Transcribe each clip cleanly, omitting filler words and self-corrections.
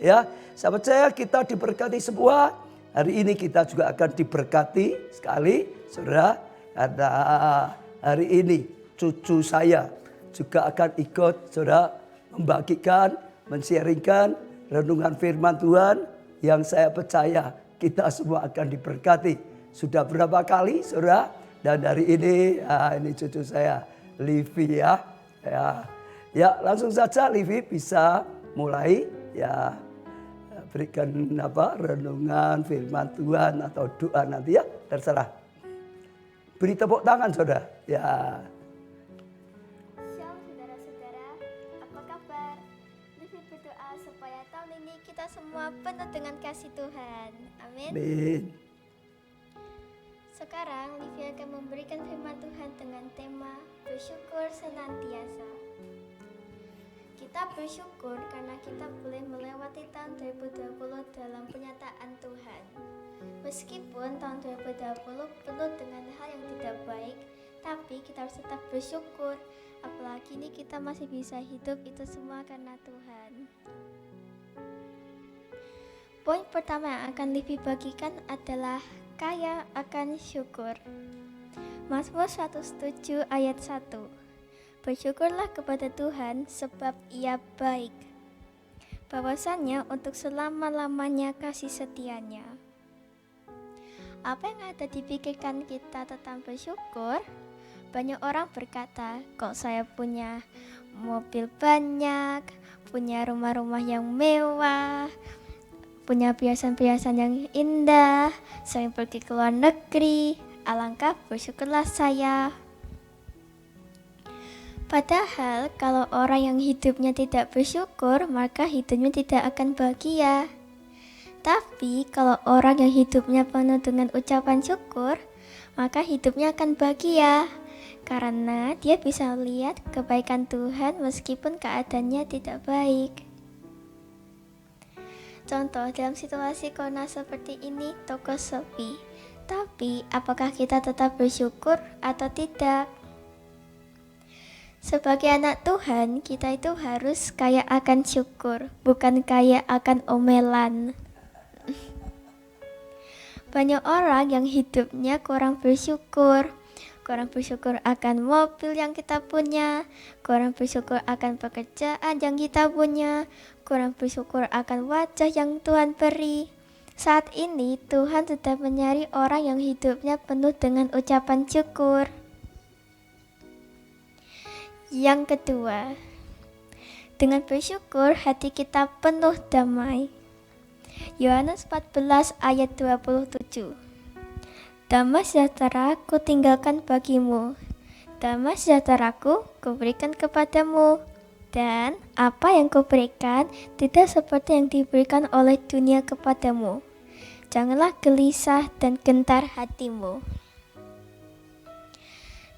Ya, saya percaya kita diberkati semua. Hari ini kita juga akan diberkati sekali, saudara. Karena hari ini cucu saya juga akan ikut, saudara, membagikan, men-sharingkan renungan firman Tuhan yang saya percaya kita semua akan diberkati. Sudah berapa kali, saudara? Dan hari ini cucu saya, Livi ya. Ya, langsung saja Livi bisa mulai ya. Berikan renungan firman Tuhan atau doa nanti ya, terserah. Beri tepuk tangan saudara. Ya. Shalom saudara-saudara, apa kabar? Livi berdoa supaya tahun ini kita semua penuh dengan kasih Tuhan. Amin. Amin. Sekarang Livi akan memberikan firman Tuhan dengan tema bersyukur senantiasa. Kita bersyukur karena kita boleh melewati tahun 2020 dalam penyataan Tuhan. Meskipun tahun 2020 penuh dengan hal yang tidak baik, tapi kita harus tetap bersyukur. Apalagi ini kita masih bisa hidup, itu semua karena Tuhan. Poin pertama yang akan Livi bagikan adalah kaya akan syukur. Mazmur 107 ayat 1. Bersyukurlah kepada Tuhan sebab Ia baik. Bahwasannya untuk selama-lamanya kasih setianya. Apa yang ada di pikiran kita tentang bersyukur? Banyak orang berkata, kok saya punya mobil banyak, punya rumah-rumah yang mewah, punya perhiasan-perhiasan yang indah, sering pergi ke luar negeri, alangkah bersyukurlah saya. Padahal kalau orang yang hidupnya tidak bersyukur, maka hidupnya tidak akan bahagia. Tapi kalau orang yang hidupnya penuh dengan ucapan syukur, maka hidupnya akan bahagia. Karena dia bisa lihat kebaikan Tuhan meskipun keadaannya tidak baik. Contoh, dalam situasi corona seperti ini, toko sepi. Tapi apakah kita tetap bersyukur atau tidak? Sebagai anak Tuhan, kita itu harus kaya akan syukur, bukan kaya akan omelan. Banyak orang yang hidupnya kurang bersyukur akan mobil yang kita punya, kurang bersyukur akan pekerjaan yang kita punya, kurang bersyukur akan wajah yang Tuhan beri. Saat ini Tuhan sedang mencari orang yang hidupnya penuh dengan ucapan syukur. Yang kedua, dengan bersyukur hati kita penuh damai. Yohanes 14 ayat 27. Damai sejahtera ku tinggalkan bagimu, damai sejahteraku ku berikan kepadamu, dan apa yang ku berikan tidak seperti yang diberikan oleh dunia kepadamu. Janganlah gelisah dan gentar hatimu.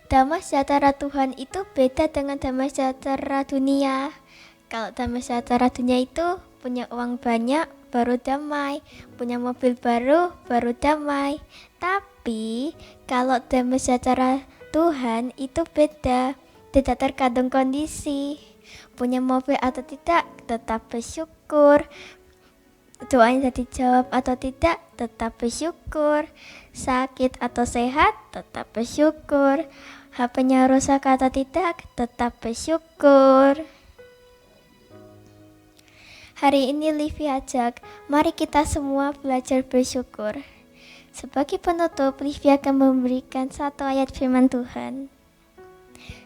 Damai sejahtera Tuhan itu beda dengan damai sejahtera dunia. Kalau damai sejahtera dunia itu punya uang banyak baru damai, punya mobil baru damai. Tapi kalau damai sejahtera Tuhan itu beda, tidak tergantung kondisi. Punya mobil atau tidak, tetap bersyukur. Doanya dijawab atau tidak, tetap bersyukur. Sakit atau sehat, tetap bersyukur. HP-nya rusak atau tidak, tetap bersyukur. Hari ini Livi ajak, mari kita semua belajar bersyukur. Sebagai penutup, Livi akan memberikan satu ayat firman Tuhan.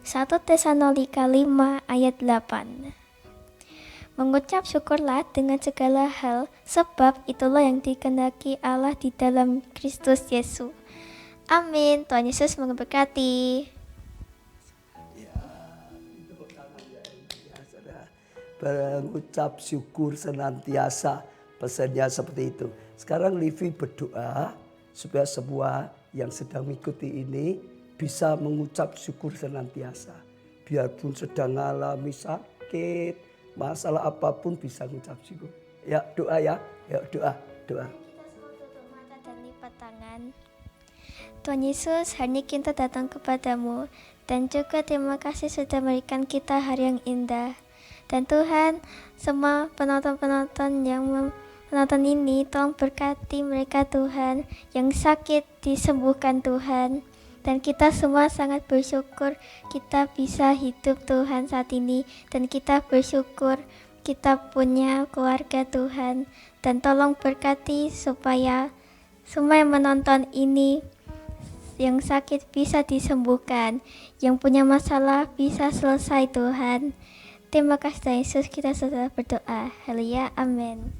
1 Tesalonika 5 ayat 8. Mengucap syukurlah dengan segala hal, sebab itulah yang dikehendaki Allah di dalam Kristus Yesus. Amin. Tuhan Yesus memberkati. Mengucap syukur senantiasa, pesannya seperti itu. Sekarang Livi berdoa supaya semua yang sedang mengikuti ini bisa mengucap syukur senantiasa. Biarpun sedang mengalami sakit, masalah apapun bisa mengucap syukur. Ya doa ya, doa. Kita semua tutup mata dan lipat tangan. Tuhan Yesus, hari ini kita datang kepadamu dan juga terima kasih sudah memberikan kita hari yang indah. Dan Tuhan, semua penonton-penonton yang menonton ini, tolong berkati mereka Tuhan, yang sakit disembuhkan Tuhan. Dan kita semua sangat bersyukur kita bisa hidup Tuhan saat ini. Dan kita bersyukur kita punya keluarga Tuhan. Dan tolong berkati supaya semua yang menonton ini yang sakit bisa disembuhkan, yang punya masalah bisa selesai Tuhan. Terima kasih Tuhan Yesus, kita sudah berdoa. Haleluya, amin.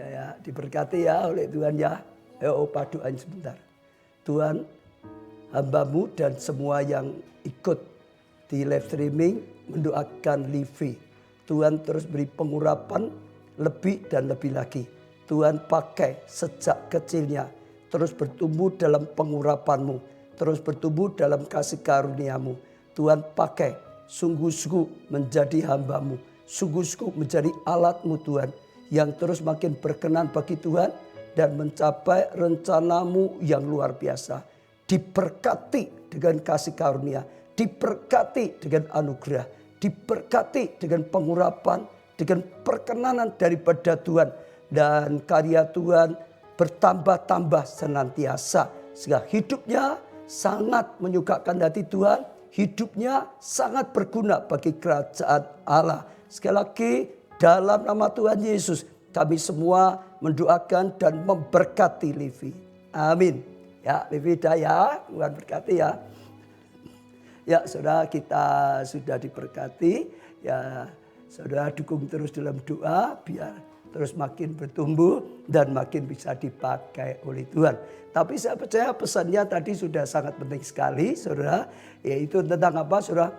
Ya, diberkati ya oleh Tuhan ya. Opa doain sebentar. Tuhan, hamba-Mu dan semua yang ikut di live streaming mendoakan Livi. Tuhan terus beri pengurapan lebih dan lebih lagi. Tuhan pakai sejak kecilnya terus bertumbuh dalam pengurapan-Mu, terus bertumbuh dalam kasih karunia-Mu. Tuhan pakai sungguh-sungguh menjadi hamba-Mu, sungguh-sungguh menjadi alat-Mu Tuhan, yang terus makin berkenan bagi Tuhan dan mencapai rencana-Mu yang luar biasa. Diberkati dengan kasih karunia, diberkati dengan anugerah, diberkati dengan pengurapan, dengan perkenanan daripada Tuhan, dan karya Tuhan bertambah-tambah senantiasa. Sehingga hidupnya sangat menyukakan hati Tuhan. Hidupnya sangat berguna bagi kerajaan Allah. Sekali lagi dalam nama Tuhan Yesus kami semua mendoakan dan memberkati Livi. Amin. Ya Livi dah ya. Tuhan berkati ya. Ya saudara, kita sudah diberkati. Ya saudara, dukung terus dalam doa biar terus makin bertumbuh dan makin bisa dipakai oleh Tuhan. Tapi saya percaya pesannya tadi sudah sangat penting sekali, saudara. Yaitu tentang apa, saudara?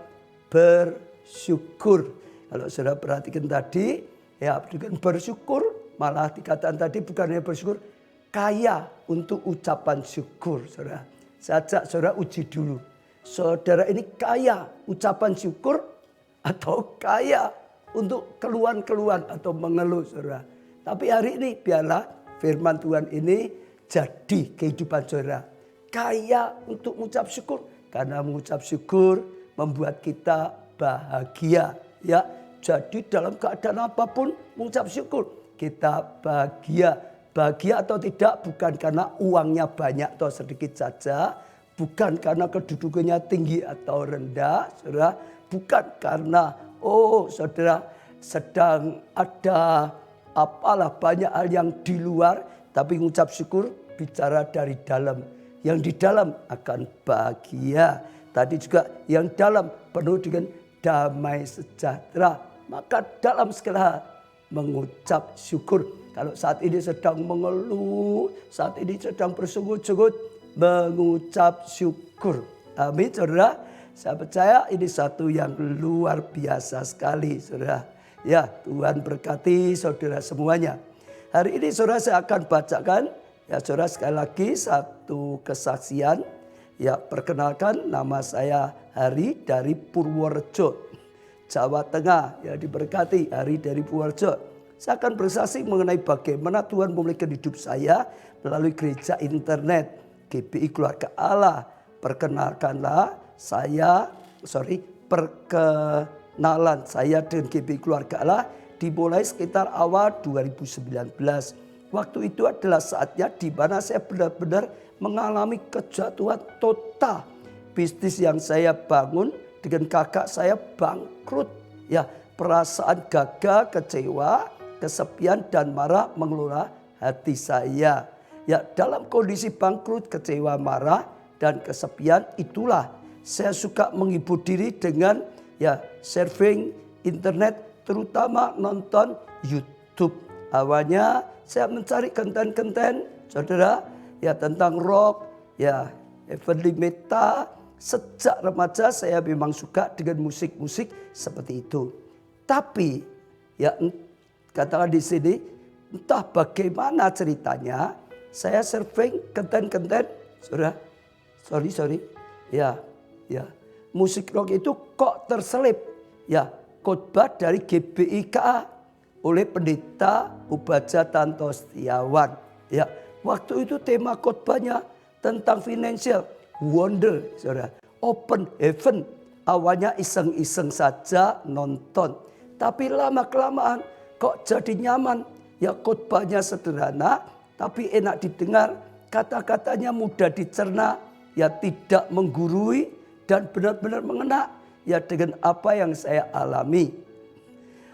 Bersyukur. Kalau saudara perhatikan tadi, ya dengan bersyukur, malah dikatakan tadi bukan hanya bersyukur, kaya untuk ucapan syukur, saudara. Saya ajak saudara uji dulu. Saudara ini kaya ucapan syukur atau kaya untuk keluhan-keluhan atau mengeluh, saudara. Tapi hari ini biarlah firman Tuhan ini jadi kehidupan saudara. Kaya untuk mengucap syukur. Karena mengucap syukur membuat kita bahagia. Ya, jadi dalam keadaan apapun mengucap syukur. Kita bahagia. Bahagia atau tidak bukan karena uangnya banyak atau sedikit saja. Bukan karena kedudukannya tinggi atau rendah, saudara. Bukan karena saudara sedang ada apalah banyak hal yang di luar, tapi mengucap syukur bicara dari dalam. Yang di dalam akan bahagia. Tadi juga yang dalam penuh dengan damai sejahtera. Maka dalam segala hal mengucap syukur. Kalau saat ini sedang mengeluh, saat ini sedang bersungut-sungut, mengucap syukur. Amin, saudara. Saya percaya ini satu yang luar biasa sekali, saudara. Ya, Tuhan berkati saudara semuanya. Hari ini saudara saya akan bacakan, ya saudara sekali lagi satu kesaksian. Ya, perkenalkan nama saya Hari dari Purworejo, Jawa Tengah. Ya, diberkati Hari dari Purworejo. Saya akan bersaksi mengenai bagaimana Tuhan memulihkan hidup saya melalui gereja internet GBI Keluarga Allah. Perkenalan saya dengan GBI Keluarga Allah dimulai sekitar awal 2019. Waktu itu adalah saatnya di mana saya benar-benar mengalami kejatuhan total. Bisnis yang saya bangun dengan kakak saya bangkrut. Ya, perasaan gagal, kecewa, kesepian dan marah mengelola hati saya. Ya, dalam kondisi bangkrut, kecewa, marah dan kesepian itulah saya suka menghibur diri dengan surfing internet, terutama nonton YouTube. Awalnya saya mencari konten-konten, saudara, ya tentang rock, ya heavenly metal. Sejak remaja saya memang suka dengan musik-musik seperti itu. Tapi ya katakan di sini, entah bagaimana ceritanya, saya surfing konten-konten, saudara, ya musik rock itu kok terselip ya khotbah dari GBI KA oleh pendeta Ubaja Tanto Setiawan. Ya, waktu itu tema khotbahnya tentang financial wonder, saudara, open heaven. Awalnya iseng-iseng saja nonton, Tapi lama-kelamaan kok jadi nyaman. Ya khotbahnya sederhana tapi enak didengar. Kata-katanya mudah dicerna. Ya tidak menggurui dan benar-benar mengena. Ya dengan apa yang saya alami.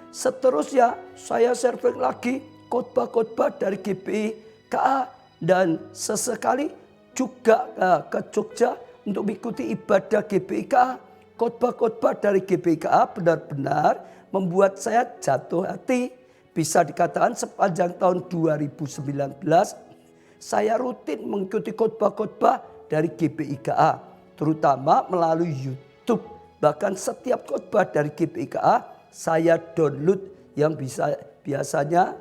Seterusnya saya survei lagi khotbah-khotbah dari GPI KA. Dan sesekali juga ke Jogja untuk mengikuti ibadah GPI KA. Khotbah-khotbah dari GPI KA benar-benar membuat saya jatuh hati. Bisa dikatakan sepanjang tahun 2019 saya rutin mengikuti khotbah-khotbah dari GPI KA. Terutama melalui YouTube. Bahkan setiap khotbah dari GPI KA saya download yang biasanya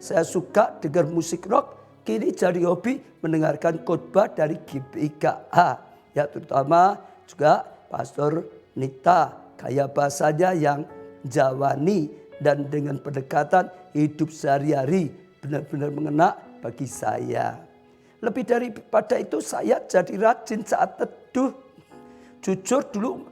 saya suka dengar musik rock. Kini jadi hobi mendengarkan khotbah dari GPI KA. Ya terutama juga Pastor Nita. Gaya bahasanya yang Jawani dan dengan pendekatan hidup sehari-hari benar-benar mengena bagi saya. Lebih daripada itu saya jadi rajin saat teduh. Jujur dulu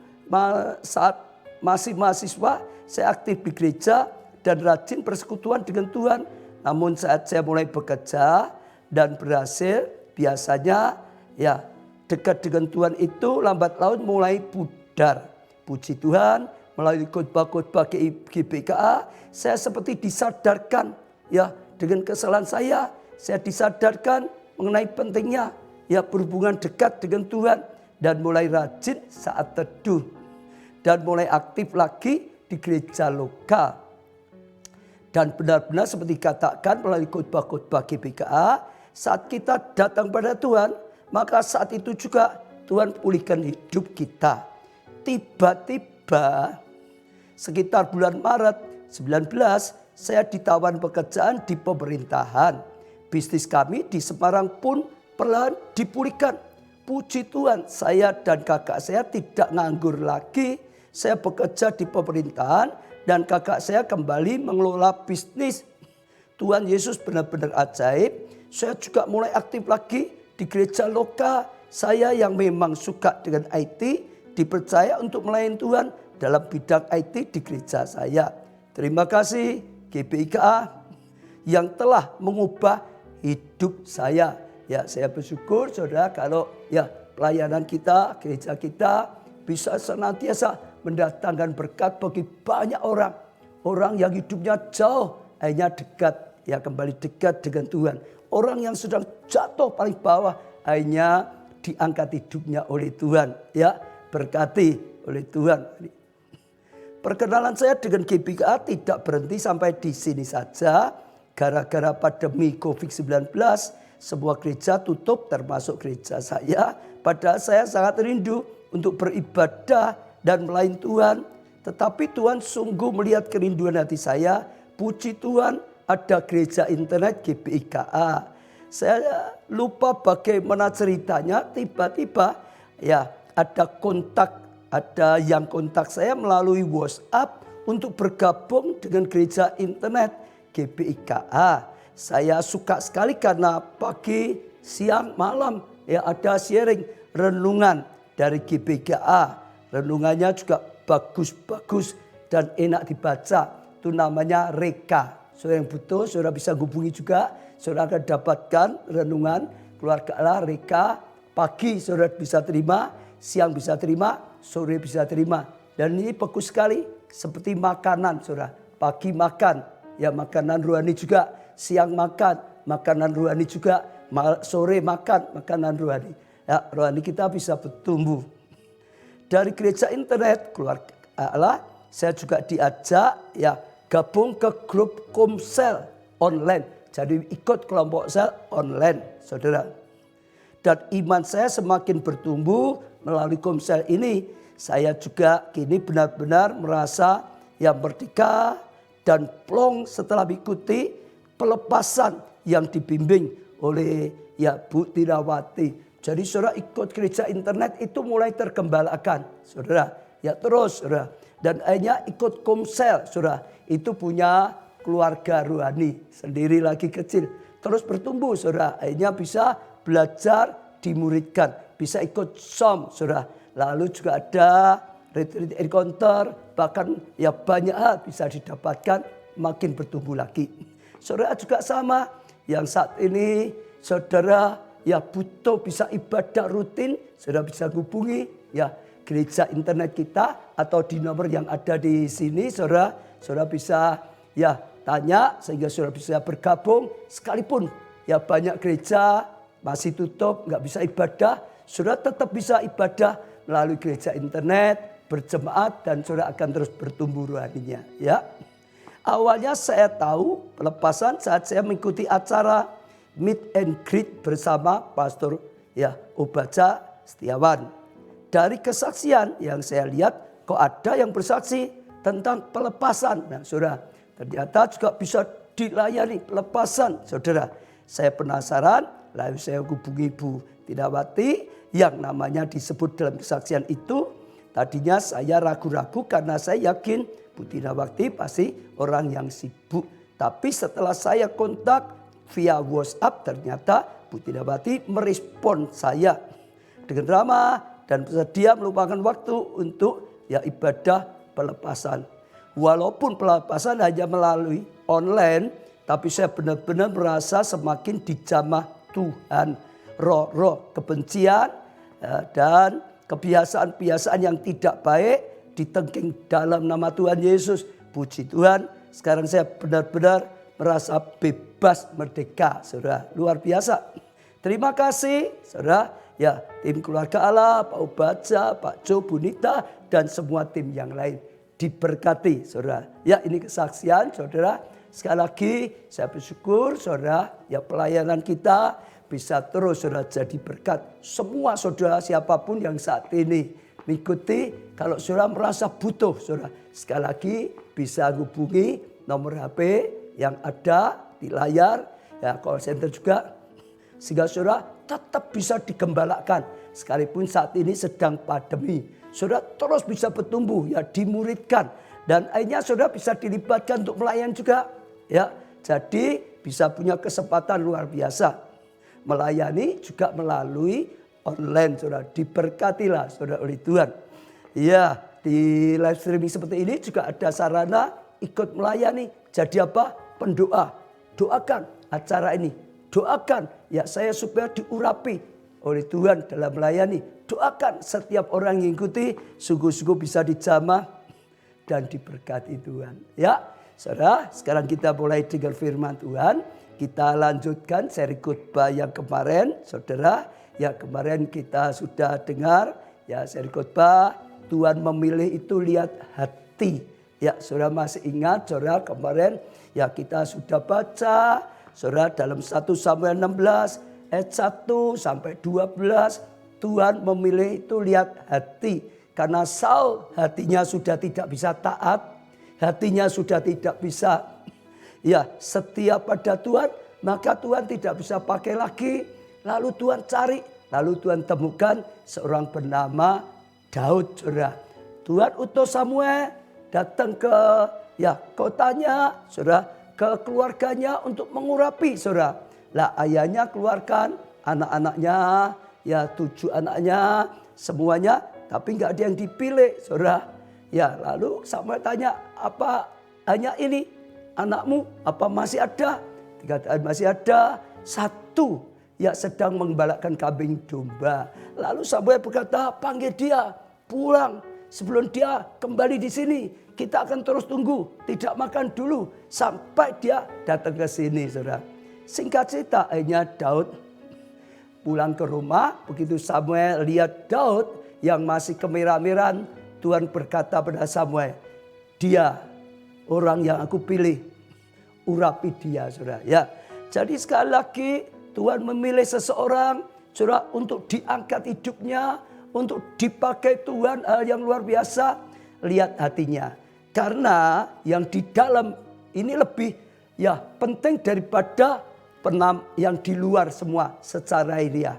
saat masih mahasiswa saya aktif di gereja dan rajin persekutuan dengan Tuhan. Namun saat saya mulai bekerja dan berhasil biasanya ya dekat dengan Tuhan itu lambat laun mulai pudar. Puji Tuhan melalui khotbah-khotbah GPKA saya seperti disadarkan ya dengan kesalahan saya disadarkan mengenai pentingnya ya berhubungan dekat dengan Tuhan dan mulai rajin saat teduh dan mulai aktif lagi di gereja lokal. Dan benar-benar seperti dikatakan melalui khotbah-khotbah GPKA, saat kita datang pada Tuhan, maka saat itu juga Tuhan pulihkan hidup kita. Tiba-tiba sekitar bulan Maret 19, saya ditawarkan pekerjaan di pemerintahan. Bisnis kami di Semarang pun perlahan dipulihkan. Puji Tuhan, saya dan kakak saya tidak nganggur lagi. Saya bekerja di pemerintahan dan kakak saya kembali mengelola bisnis. Tuhan Yesus benar-benar ajaib. Saya juga mulai aktif lagi di gereja lokal. Saya yang memang suka dengan IT dipercaya untuk melayani Tuhan dalam bidang IT di gereja saya. Terima kasih GPIKA yang telah mengubah hidup saya. Ya, saya bersyukur saudara kalau ya pelayanan kita, gereja kita bisa senantiasa mendatangkan berkat bagi banyak orang. Orang yang hidupnya jauh hanya dekat, ya kembali dekat dengan Tuhan. Orang yang sedang jatuh paling bawah hanya diangkat hidupnya oleh Tuhan. Ya, berkati oleh Tuhan. Perkenalan saya dengan GPKA tidak berhenti sampai di sini saja. Gara-gara pandemi COVID-19, sebuah gereja tutup termasuk gereja saya. Padahal saya sangat rindu untuk beribadah dan melayani Tuhan. Tetapi Tuhan sungguh melihat kerinduan hati saya. Puji Tuhan ada gereja internet GPIKA. Saya lupa bagaimana ceritanya. Tiba-tiba ya ada yang kontak saya melalui WhatsApp untuk bergabung dengan gereja internet GPIKA. Saya suka sekali karena pagi, siang, malam ya ada sharing renungan dari GPIKA. Renungannya juga bagus-bagus dan enak dibaca. Itu namanya Reka. Saudara yang butuh, saudara bisa hubungi juga. Saudara akan dapatkan renungan keluarga Allah Reka. Pagi saudara bisa terima, siang bisa terima, sore bisa terima. Dan ini bagus sekali seperti makanan saudara. Pagi makan, ya makanan rohani juga. Siang makan, makanan rohani juga. Sore makan, makanan rohani. Ya, rohani kita bisa bertumbuh. Dari gereja internet keluarga Allah, saya juga diajak ya gabung ke grup Komsel online. Jadi ikut kelompok sel online, saudara. Dan iman saya semakin bertumbuh melalui Komsel ini. Saya juga kini benar-benar merasa yang merdeka dan plong setelah mengikuti pelepasan yang dibimbing oleh ya Bu Tirawati. Jadi saudara ikut gereja internet itu mulai tergembalakan. Saudara ya terus saudara. Dan akhirnya ikut Komsel saudara. Itu punya keluarga rohani sendiri lagi kecil. Terus bertumbuh saudara. Akhirnya bisa belajar dimuridkan. Bisa ikut SOM saudara. Lalu juga ada retreat encounter, bahkan ya banyak hal bisa didapatkan, makin bertumbuh lagi. Saudara juga sama, yang saat ini saudara ya butuh bisa ibadah rutin, saudara bisa hubungi ya gereja internet kita atau di nomor yang ada di sini, saudara bisa ya tanya sehingga saudara bisa bergabung. Sekalipun ya banyak gereja masih tutup, nggak bisa ibadah, saudara tetap bisa ibadah melalui gereja internet, berjemaat, dan saudara akan terus bertumbuh rohaninya. Ya, awalnya saya tahu pelepasan saat saya mengikuti acara meet and greet bersama Pastor ya Obaja Setiawan. Dari kesaksian yang saya lihat, kok ada yang bersaksi tentang pelepasan. Nah, saudara, ternyata juga bisa dilayani pelepasan, saudara. Saya penasaran, lalu saya hubungi Ibu Tinawati yang namanya disebut dalam kesaksian itu. Tadinya saya ragu-ragu karena saya yakin Bu Tinawati pasti orang yang sibuk. Tapi setelah saya kontak via WhatsApp, ternyata Bu Tinawati merespon saya dengan ramah dan bersedia meluangkan waktu untuk ya ibadah pelepasan. Walaupun pelepasan hanya melalui online, tapi saya benar-benar merasa semakin dijamah Tuhan. Roh-roh kebencian dan kebiasaan-kebiasaan yang tidak baik ditengking dalam nama Tuhan Yesus. Puji Tuhan, sekarang saya benar-benar merasa bebas, merdeka, saudara. Luar biasa. Terima kasih, saudara. Ya, tim keluarga Allah, Pak Obaja, Pak Jo, Bu Nita, dan semua tim yang lain. Diberkati, saudara. Ya, ini kesaksian, saudara. Sekali lagi, saya bersyukur, saudara. Ya, pelayanan kita bisa terus, saudara, jadi berkat. Semua saudara siapapun yang saat ini mengikuti, kalau saudara merasa butuh, saudara, sekali lagi bisa hubungi nomor HP yang ada di layar, ya call center juga, sehingga saudara tetap bisa digembalakan. Sekalipun saat ini sedang pandemi, saudara terus bisa bertumbuh, ya dimuridkan, dan akhirnya saudara bisa dilibatkan untuk melayani juga, ya. Jadi bisa punya kesempatan luar biasa melayani juga melalui online, saudara. Diberkatilah, saudara, oleh Tuhan. Ya, di live streaming seperti ini juga ada sarana ikut melayani. Jadi apa? Pendoa. Doakan acara ini. Doakan ya saya supaya diurapi oleh Tuhan dalam melayani. Doakan setiap orang yang mengikuti sungguh-sungguh bisa dijamah dan diberkati Tuhan. Ya, saudara, sekarang kita mulai dengan firman Tuhan. Kita lanjutkan seri khotbah yang kemarin, saudara. Ya, kemarin kita sudah dengar ya seri khotbah Tuhan memilih itu lihat hati. Ya, saudara masih ingat, saudara, kemarin ya kita sudah baca, saudara, dalam 1 Samuel 16 ayat 1 sampai 12, Tuhan memilih itu lihat hati. Karena Saul hatinya sudah tidak bisa taat, hatinya sudah tidak bisa ya setia pada Tuhan, maka Tuhan tidak bisa pakai lagi. Lalu Tuhan cari, lalu Tuhan temukan seorang bernama Daud, saudara. Tuhan utus Samuel datang ke ya kotanya, saudara, ke keluarganya untuk mengurapi, saudara. Lah ayahnya keluarkan anak-anaknya, ya 7 anaknya, semuanya, tapi nggak ada yang dipilih, saudara. Ya lalu Samuel tanya, apa hanya ini anakmu? Apa masih ada? Dikatakan masih ada 1 yang sedang mengembalakan kambing domba. Lalu Samuel berkata, panggil dia pulang. Sebelum dia kembali di sini, kita akan terus tunggu. Tidak makan dulu sampai dia datang ke sini, saudara. Singkat cerita, akhirnya Daud pulang ke rumah. Begitu Samuel lihat Daud yang masih kemerah-merahan, Tuhan berkata pada Samuel, dia orang yang aku pilih, urapi dia, saudara. Ya, jadi sekali lagi Tuhan memilih seseorang, saudara, untuk diangkat hidupnya, untuk dipakai Tuhan hal yang luar biasa. Lihat hatinya, karena yang di dalam ini lebih ya penting daripada yang di luar semua secara ilmiah.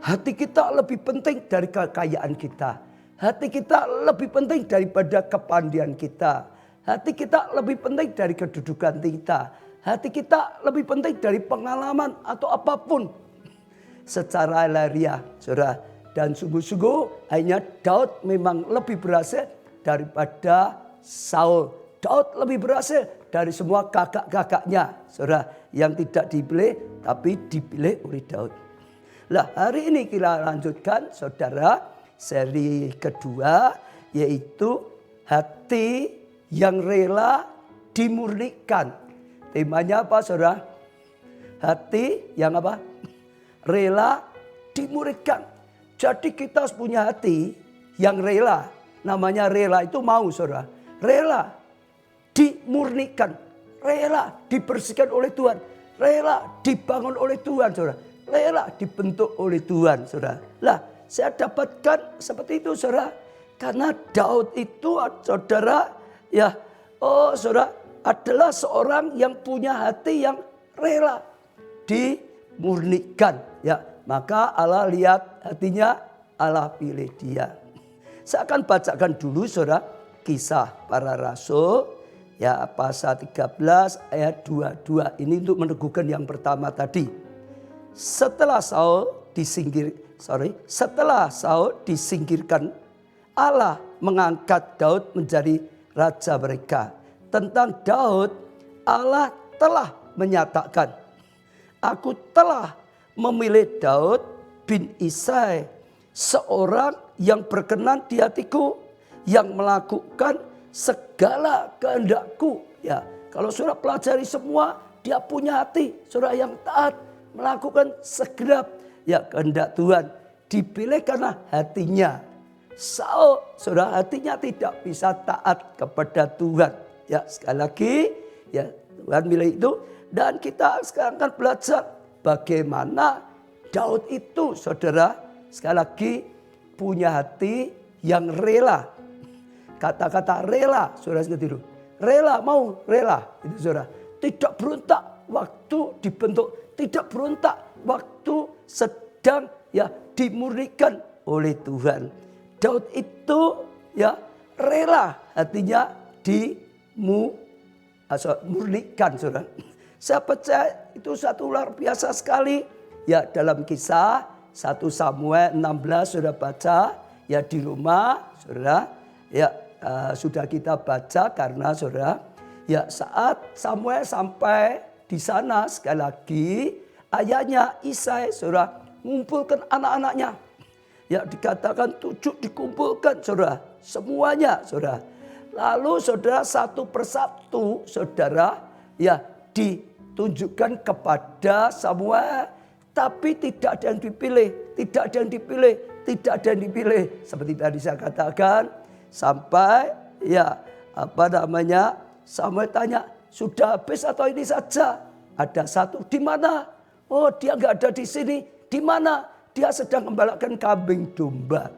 Hati kita lebih penting dari kekayaan kita. Hati kita lebih penting daripada kepandaian kita. Hati kita lebih penting dari kedudukan kita. Hati kita lebih penting dari pengalaman atau apapun. Secara lahiriah, saudara, Dan sungguh-sungguh akhirnya Daud memang lebih berhasil daripada Saul. Daud lebih berhasil dari semua kakak-kakaknya, saudara, yang tidak dipilih tapi dipilih oleh Daud. Lah, hari ini kita lanjutkan, saudara, seri kedua, yaitu hati yang rela dimurnikan. Temanya apa, saudara? Hati yang apa? Rela dimurnikan. Jadi kita harus punya hati yang rela. Namanya rela itu mau, saudara. Rela dimurnikan. Rela dibersihkan oleh Tuhan. Rela dibangun oleh Tuhan, saudara. Rela dibentuk oleh Tuhan, saudara. Lah, saya dapatkan seperti itu, saudara. Karena Daud itu, saudara, ya, saudara, adalah seorang yang punya hati yang rela dimurnikan. Ya, maka Allah lihat hatinya, Allah pilih dia. Saya akan bacakan dulu, saudara, Kisah Para Rasul, ya, pasal 13 ayat 22. Ini untuk meneguhkan yang pertama tadi. Setelah Saul disingkirkan, Allah mengangkat Daud menjadi raja mereka. Tentang Daud, Allah telah menyatakan, aku telah memilih Daud bin Isai, seorang yang berkenan di hatiku, yang melakukan segala kehendakku. Ya, kalau saudara pelajari semua, dia punya hati, saudara, yang taat, melakukan segenap ya kehendak Tuhan. Dipilih karena hatinya. Saul, saudara, hatinya tidak bisa taat kepada Tuhan. Ya, sekali lagi, ya, Tuhan milih itu. Dan kita sekarang akan belajar bagaimana Daud itu, saudara, sekali lagi punya hati yang rela. Kata-kata rela, saudara, sekali dulu. Rela, mau rela, itu saudara. Tidak berontak waktu dibentuk. Tidak berontak waktu sedang ya dimurnikan oleh Tuhan. Daud itu ya rela hatinya dimurnikan, saudara. Saya percaya itu satu luar biasa sekali. Ya, dalam Kisah 1 Samuel 16 sudah baca ya di rumah, saudara. Ya, sudah kita baca karena saudara ya saat Samuel sampai di sana, sekali lagi ayahnya Isai, saudara, mengumpulkan anak-anaknya. Ya, dikatakan 7 dikumpulkan, saudara, semuanya, saudara. Lalu saudara satu persatu, saudara, ya ditunjukkan kepada Samuel, tapi tidak ada yang dipilih, tidak ada yang dipilih, tidak ada yang dipilih. Seperti tadi saya katakan, sampai ya Samuel tanya, sudah habis atau ini saja? Ada satu, di mana? Oh, dia nggak ada di sini. Di mana? Dia sedang gembalakan kambing domba.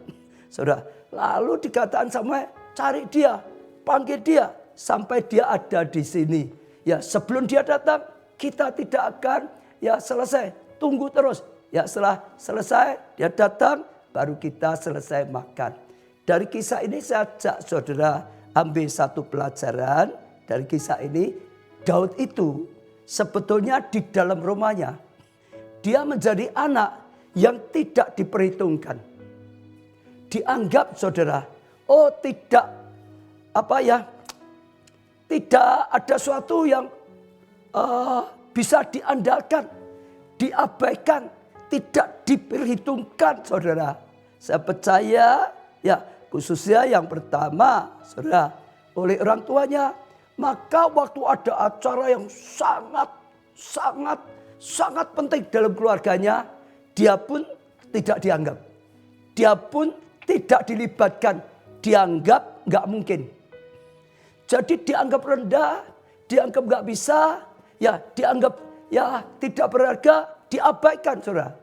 Saudara, lalu dikatakan Samuel, cari dia, panggil dia sampai dia ada di sini. Ya, sebelum dia datang, kita tidak akan ya selesai. Tunggu terus. Ya, setelah selesai dia datang, baru kita selesai makan. Dari kisah ini saya ajak saudara ambil satu pelajaran. Dari kisah ini, Daud itu sebetulnya di dalam rumahnya, dia menjadi anak yang tidak diperhitungkan. Dianggap, saudara, oh tidak, tidak ada sesuatu yang bisa diandalkan, diabaikan, tidak diperhitungkan, saudara. Saya percaya, ya khususnya yang pertama, saudara, oleh orang tuanya. Maka waktu ada acara yang sangat penting dalam keluarganya, dia pun tidak dianggap. Dia pun tidak dilibatkan, dianggap nggak mungkin. Jadi dianggap rendah, dianggap nggak bisa, ya dianggap ya tidak berharga, diabaikan, saudara.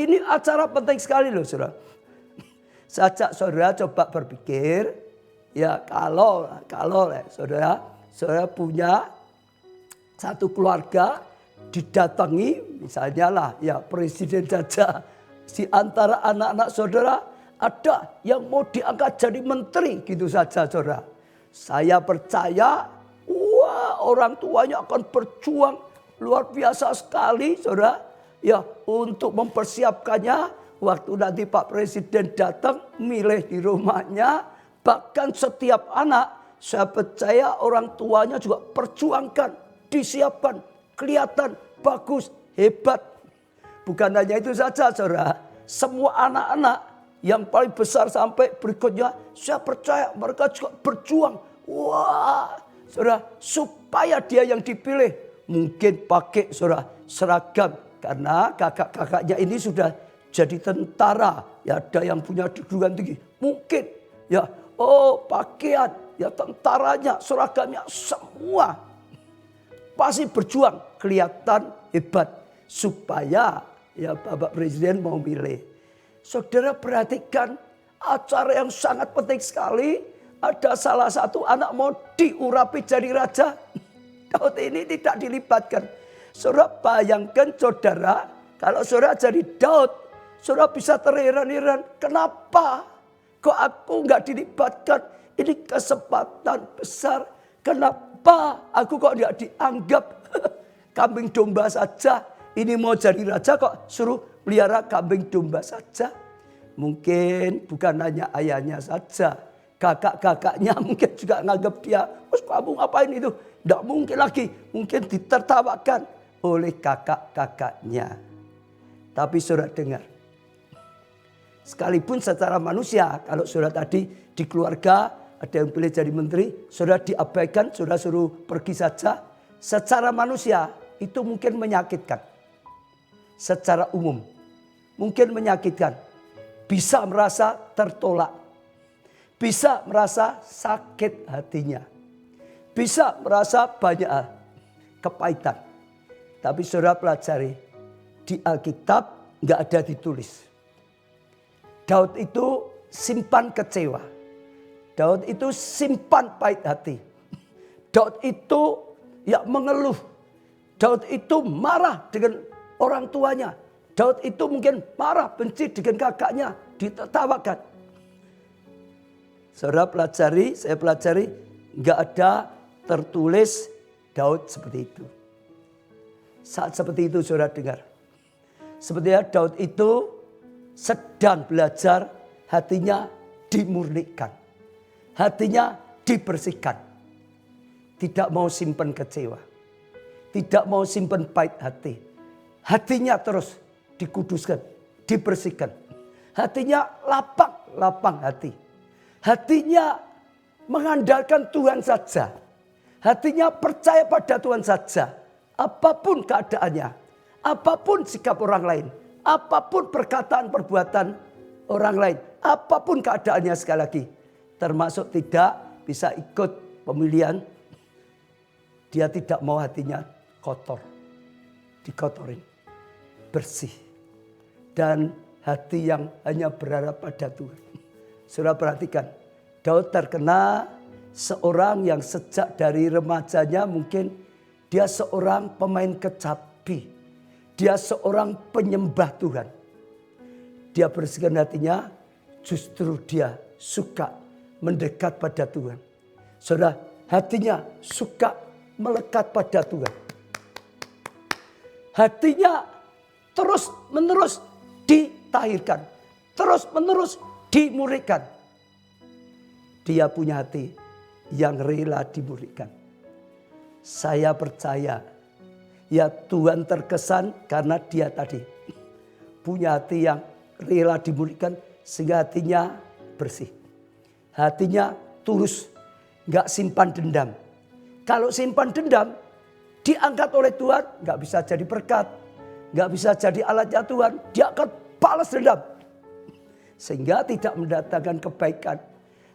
Ini acara penting sekali loh, saudara. Saya ajak saudara coba berpikir, ya kalau saudara punya satu keluarga didatangi, misalnya lah ya presiden saja, di antara anak-anak saudara ada yang mau diangkat jadi menteri gitu saja, saudara. Saya percaya, wah, orang tuanya akan berjuang luar biasa sekali, saudara, ya untuk mempersiapkannya, waktu nanti Pak Presiden datang milih di rumahnya, bahkan setiap anak saya percaya orang tuanya juga perjuangkan, disiapkan, kelihatan bagus, hebat. Bukan hanya itu saja saudara, semua anak-anak yang paling besar sampai berikutnya, saya percaya mereka juga berjuang. Wah, saudara, supaya dia yang dipilih. Mungkin pakai saudara seragam, karena kakak-kakaknya ini sudah jadi tentara. Ya, ada yang punya kedudukan tinggi. Mungkin ya, pakaian, ya tentaranya, seragamnya, semua pasti berjuang, kelihatan hebat. Supaya ya Bapak Presiden mau milih. Saudara perhatikan acara yang sangat penting sekali. Ada salah satu anak mau diurapi jadi raja. Daud ini tidak dilibatkan. Saudara bayangkan saudara, kalau saudara jadi Daud, saudara bisa terheran-heran. Kenapa kok aku nggak dilibatkan? Ini kesempatan besar. Kenapa aku kok nggak dianggap kambing domba saja? Ini mau jadi raja kok suruh pelihara kambing domba saja. Mungkin bukan hanya ayahnya saja. Kakak-kakaknya mungkin juga nganggap dia, kamu ngapain itu? Tidak mungkin lagi. Mungkin ditertawakan oleh kakak-kakaknya. Tapi saudara dengar. Sekalipun secara manusia, kalau saudara tadi di keluarga ada yang pilih jadi menteri, saudara diabaikan, saudara suruh pergi saja. Secara manusia itu mungkin menyakitkan. Secara umum mungkin menyakitkan. Bisa merasa tertolak. Bisa merasa sakit hatinya. Bisa merasa banyak kepahitan. Tapi saudara pelajari, di Alkitab nggak ada ditulis. Daud itu simpan kecewa. Daud itu simpan pahit hati. Daud itu ya mengeluh. Daud itu marah dengan orang tuanya. Daud itu mungkin marah, benci dengan kakaknya, ditertawakan. Saudara pelajari, saya pelajari, nggak ada tertulis Daud seperti itu. Saat seperti itu saudara dengar. Sepertinya Daud itu sedang belajar hatinya dimurnikan. Hatinya dibersihkan. Tidak mau simpan kecewa. Tidak mau simpan pahit hati. Hatinya terus dikuduskan, dibersihkan. Hatinya lapang hati. Hatinya mengandalkan Tuhan saja. Hatinya percaya pada Tuhan saja. Apapun keadaannya, apapun sikap orang lain, apapun perkataan perbuatan orang lain, apapun keadaannya sekali lagi. Termasuk tidak bisa ikut pemilihan. Dia tidak mau hatinya kotor, dikotorin, bersih. Dan hati yang hanya berharap pada Tuhan. Saudara perhatikan, Daud terkena seorang yang sejak dari remajanya mungkin dia seorang pemain kecapi. Dia seorang penyembah Tuhan. Dia bersihkan hatinya, justru dia suka mendekat pada Tuhan. Saudara, hatinya suka melekat pada Tuhan. Hatinya terus menerus ditahirkan. Terus menerus dimurnikan. Dia punya hati yang rela dimurnikan. Saya percaya ya Tuhan terkesan karena dia tadi punya hati yang rela dimurnikan sehingga hatinya bersih. Hatinya tulus, gak simpan dendam. Kalau simpan dendam, diangkat oleh Tuhan, gak bisa jadi berkat. Gak bisa jadi alatnya Tuhan, dia akan balas dendam. Sehingga tidak mendatangkan kebaikan.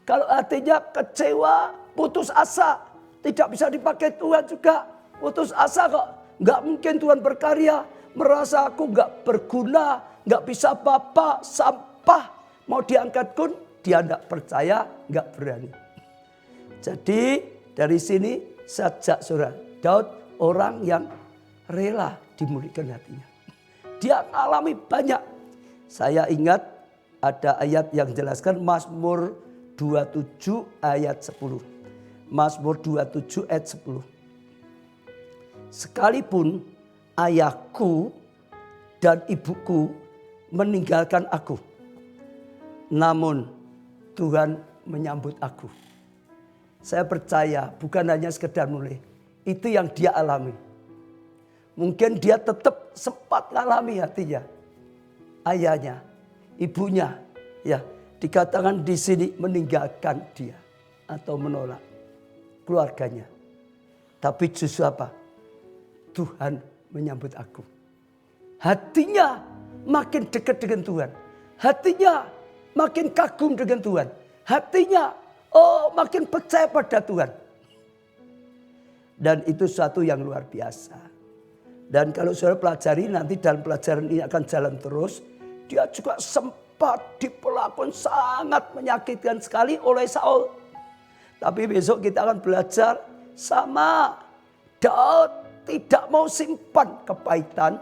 Kalau hatinya kecewa, putus asa, tidak bisa dipakai Tuhan juga. Putus asa kok, gak mungkin Tuhan berkarya. Merasa aku gak berguna, gak bisa apa-apa, sampah. Mau diangkat pun, dia gak percaya, gak berani. Jadi dari sini sajak saudara, Daud orang yang rela dimurnikan hatinya. Dia alami banyak. Saya ingat ada ayat yang jelaskan Mazmur 27 ayat 10. Mazmur 27 ayat 10. Sekalipun ayahku dan ibuku meninggalkan aku. Namun Tuhan menyambut aku. Saya percaya bukan hanya sekedar mulai. Itu yang dia alami. Mungkin dia tetap sempat mengalami hatinya. Ayahnya, ibunya, ya dikatakan di sini meninggalkan dia atau menolak keluarganya. Tapi justru apa? Tuhan menyambut aku. Hatinya makin dekat dengan Tuhan. Hatinya makin kagum dengan Tuhan. Hatinya makin percaya pada Tuhan. Dan itu suatu yang luar biasa. Dan kalau saudara pelajari nanti dalam pelajaran ini akan jalan terus. Dia juga sempat diperlakukan sangat menyakitkan sekali oleh Saul. Tapi besok kita akan belajar sama. Daud tidak mau simpan kepahitan.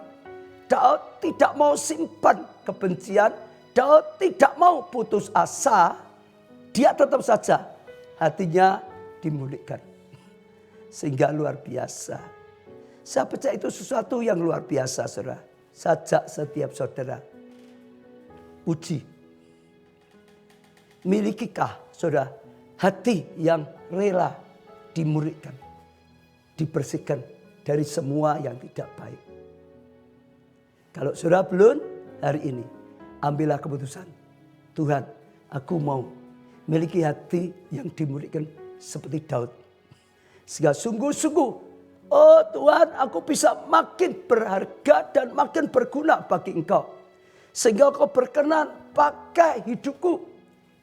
Daud tidak mau simpan kebencian. Daud tidak mau putus asa. Dia tetap saja hatinya dimulihkan. Sehingga luar biasa. Saya percaya itu sesuatu yang luar biasa, saudara. Sajak setiap saudara. Uji. Milikikah saudara hati yang rela dimurihkan. Dibersihkan dari semua yang tidak baik. Kalau saudara belum, hari ini ambillah keputusan. Tuhan, aku mau miliki hati yang dimurihkan seperti Daud. Sehingga sungguh-sungguh, oh Tuhan, aku bisa makin berharga dan makin berguna bagi Engkau. Sehingga Engkau berkenan pakai hidupku.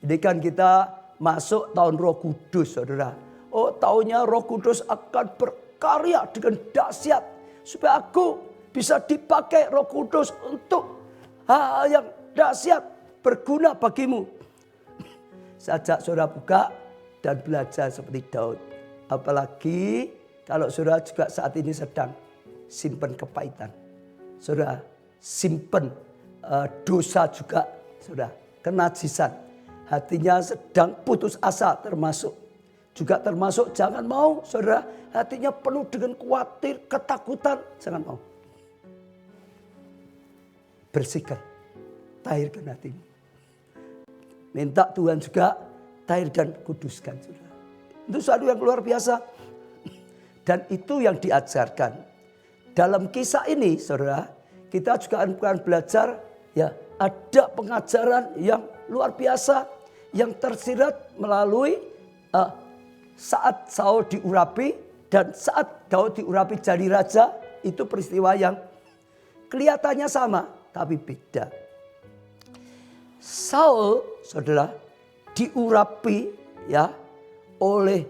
Ini kan kita masuk tahun Roh Kudus, saudara. Oh, tahunnya Roh Kudus akan berkarya dengan dahsyat. Supaya aku bisa dipakai Roh Kudus untuk hal yang dahsyat berguna bagimu. Sajak saudara buka dan belajar seperti Daud. Apalagi kalau saudara juga saat ini sedang simpan kepahitan. Saudara simpan dosa juga. Saudara kenajisan. Hatinya sedang putus asa termasuk. Juga termasuk jangan mau saudara hatinya penuh dengan khawatir, ketakutan. Jangan mau. Bersihkan. Tahirkan hatimu. Minta Tuhan juga tahirkan, kuduskan. Saudara. Itu sesuatu yang luar biasa. Dan itu yang diajarkan. Dalam kisah ini saudara, kita juga akan belajar ya ada pengajaran yang luar biasa. Yang tersirat melalui saat Saul diurapi dan saat Daud diurapi jadi raja. Itu peristiwa yang kelihatannya sama tapi beda. Saul, saudara, diurapi ya oleh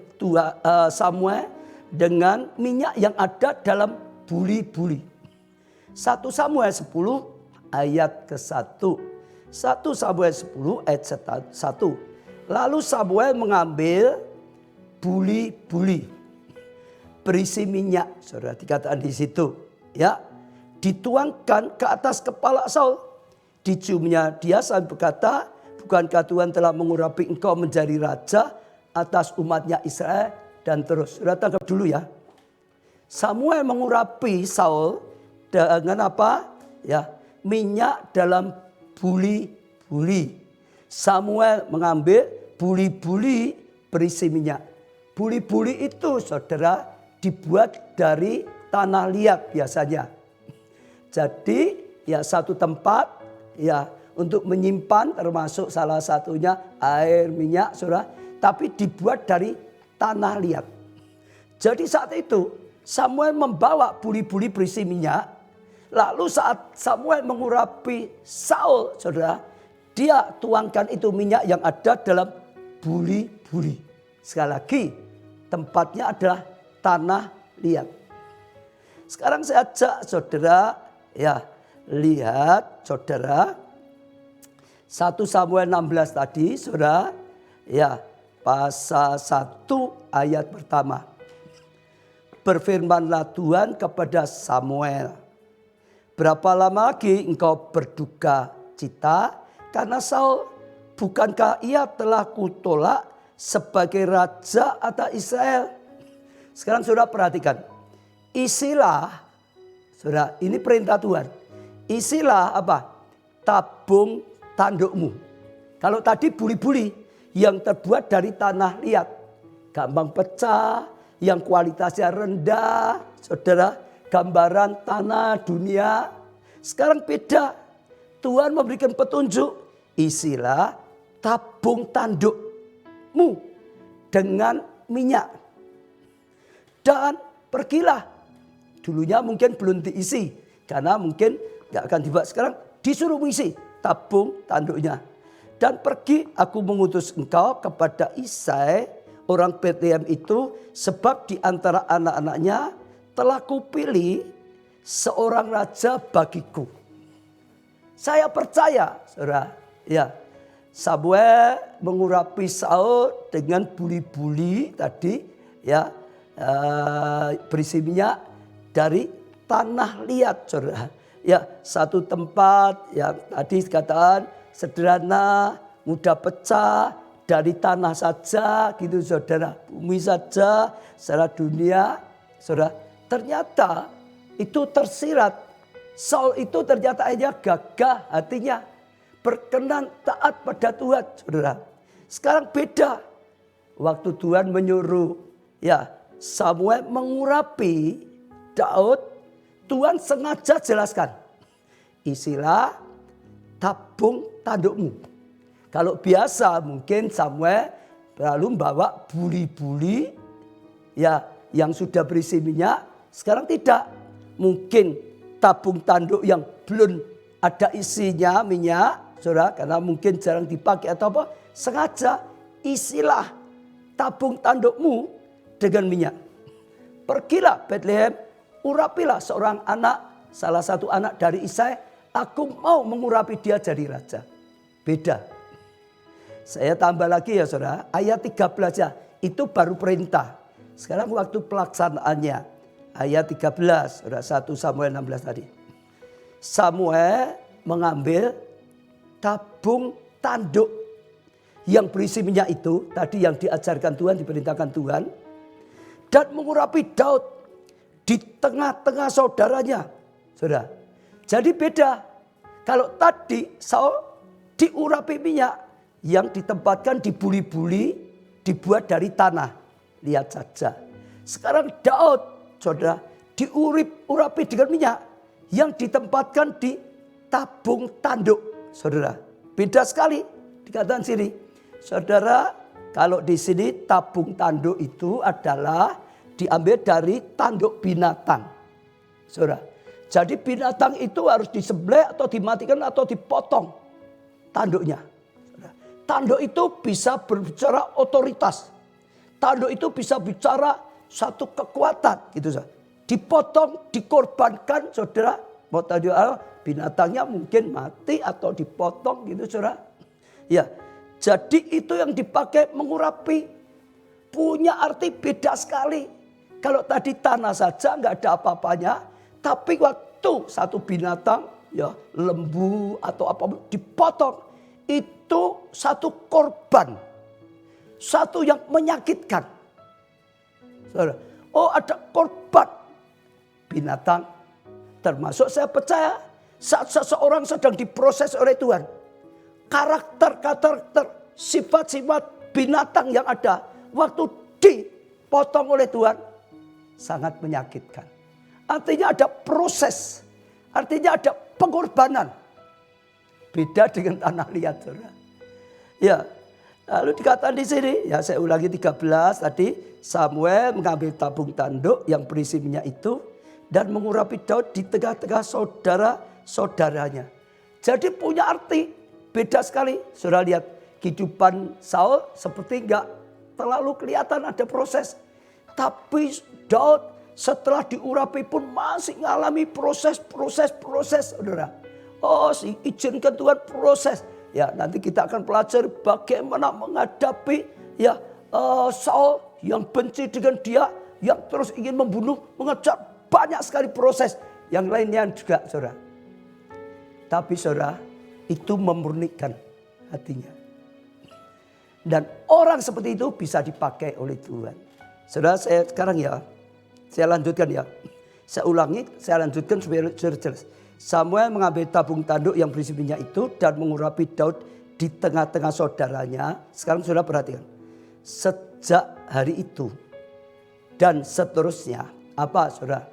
Samuel dengan minyak yang ada dalam buli-buli. 1 Samuel 10 ayat ke-1. 1 Samuel 10 ayat 1. Lalu Samuel mengambil buli-buli berisi minyak, saudara, dikatakan di situ, ya, dituangkan ke atas kepala Saul. Diciumnya dia sambil berkata, bukankah Tuhan telah mengurapi engkau menjadi raja atas umatnya Israel? Dan terus, saudara tangkap dulu ya. Samuel mengurapi Saul dengan apa? Ya, minyak dalam buli-buli. Samuel mengambil buli-buli berisi minyak. Buli-buli itu saudara dibuat dari tanah liat biasanya. Jadi ya satu tempat ya untuk menyimpan termasuk salah satunya air, minyak saudara. Tapi dibuat dari tanah liat. Jadi saat itu Samuel membawa buli-buli berisi minyak. Lalu saat Samuel mengurapi Saul, saudara, dia tuangkan itu minyak yang ada dalam buli-buli. Sekali lagi, tempatnya adalah tanah liat. Sekarang saya ajak saudara, ya, lihat saudara, 1 Samuel 16 tadi, saudara, ya, pasal 1 ayat pertama. Berfirmanlah Tuhan kepada Samuel, berapa lama lagi engkau berduka cita karena Saul? Bukankah ia telah kutolak sebagai raja atas Israel? Sekarang saudara perhatikan. Isilah, saudara, ini perintah Tuhan. Isilah apa? tabung tandukmu. Kalau tadi buli-buli yang terbuat dari tanah liat, gampang pecah, yang kualitasnya rendah, saudara, gambaran tanah dunia. Sekarang beda, Tuhan memberikan petunjuk, isilah tabung tandukmu dengan minyak. Dan pergilah, dulunya mungkin belum diisi, karena mungkin gak akan dibuat, sekarang disuruh mengisi tabung tanduknya. Dan pergi, aku mengutus engkau kepada Isai, orang Betlehem itu, sebab di antara anak-anaknya telah kupilih seorang raja bagiku. Saya percaya, saudara, ya, Samuel mengurapi Saul dengan buli-buli tadi, ya, berisi minyak dari tanah liat, saudara. Ya, satu tempat yang tadi dikatakan sederhana, mudah pecah, dari tanah saja gitu saudara, bumi saja, secara dunia, saudara. Ternyata itu tersirat, Saul itu ternyata hanya gagah hatinya, berkenan taat pada Tuhan, saudara. Sekarang beda, waktu Tuhan menyuruh ya Samuel mengurapi Daud, Tuhan sengaja jelaskan, isilah tabung tandukmu. Kalau biasa mungkin Samuel lalu membawa buli-buli ya yang sudah berisi minyak. Sekarang tidak. Mungkin tabung tanduk yang belum ada isinya minyak, saudara, karena mungkin jarang dipakai atau apa. Sengaja isilah tabung tandukmu dengan minyak. Pergilah Betlehem, urapilah seorang anak, salah satu anak dari Isai. Aku mau mengurapi dia jadi raja. Beda. Saya tambah lagi ya saudara, ayat 13 ya, itu baru perintah. Sekarang waktu pelaksanaannya, ayat 13, saudara, 1 Samuel 16 tadi. Samuel mengambil tabung tanduk yang berisi minyak itu, tadi yang diajarkan Tuhan, diperintahkan Tuhan. Dan mengurapi Daud di tengah-tengah saudaranya. Saudara, jadi beda. Kalau tadi Saul diurapi minyak, yang ditempatkan di buli-buli dibuat dari tanah. Lihat saja. Sekarang Daud, saudara, diurapi dengan minyak yang ditempatkan di tabung tanduk. Saudara, beda sekali dikatakan sini. Saudara, kalau di sini tabung tanduk itu adalah diambil dari tanduk binatang. Saudara, jadi binatang itu harus disembelih atau dimatikan atau dipotong tanduknya. Tanduk itu bisa berbicara otoritas. Tanduk itu bisa bicara satu kekuatan. Gitu, saudara. Dipotong, dikorbankan, saudara. Binatangnya mungkin mati atau dipotong gitu, saudara. Ya, jadi itu yang dipakai mengurapi. Punya arti beda sekali. Kalau tadi tanah saja nggak ada apa-apanya. Tapi waktu satu binatang, ya lembu atau apapun dipotong. Itu satu korban. Satu yang menyakitkan. Saudara, oh ada korban binatang. Termasuk saya percaya saat seseorang sedang diproses oleh Tuhan. Karakter, sifat-sifat binatang yang ada. Waktu dipotong oleh Tuhan. Sangat menyakitkan. Artinya ada proses. Artinya ada pengorbanan. Beda dengan tanah liat, saudara. Ya, lalu dikatakan di sini, ya saya ulangi 13 tadi, Samuel mengambil tabung tanduk yang berisi minyak itu dan mengurapi Daud di tengah-tengah saudara-saudaranya. Jadi punya arti beda sekali. Saudara lihat kehidupan Saul seperti enggak terlalu kelihatan ada proses. Tapi Daud setelah diurapi pun masih mengalami proses, saudara. Oh, izinkan Tuhan proses. Ya, nanti kita akan pelajari bagaimana menghadapi ya Saul yang benci dengan dia, yang terus ingin membunuh, mengejar, banyak sekali proses. Yang lainnya juga, saudara. Tapi saudara, itu memurnikan hatinya. Dan orang seperti itu bisa dipakai oleh Tuhan. Saudara, saya sekarang ya, saya lanjutkan ya. Saya ulangi, saya lanjutkan supaya jelas. Samuel mengambil tabung tanduk yang berisi minyak itu dan mengurapi Daud di tengah-tengah saudaranya. Sekarang saudara perhatikan. Sejak hari itu dan seterusnya. Apa saudara?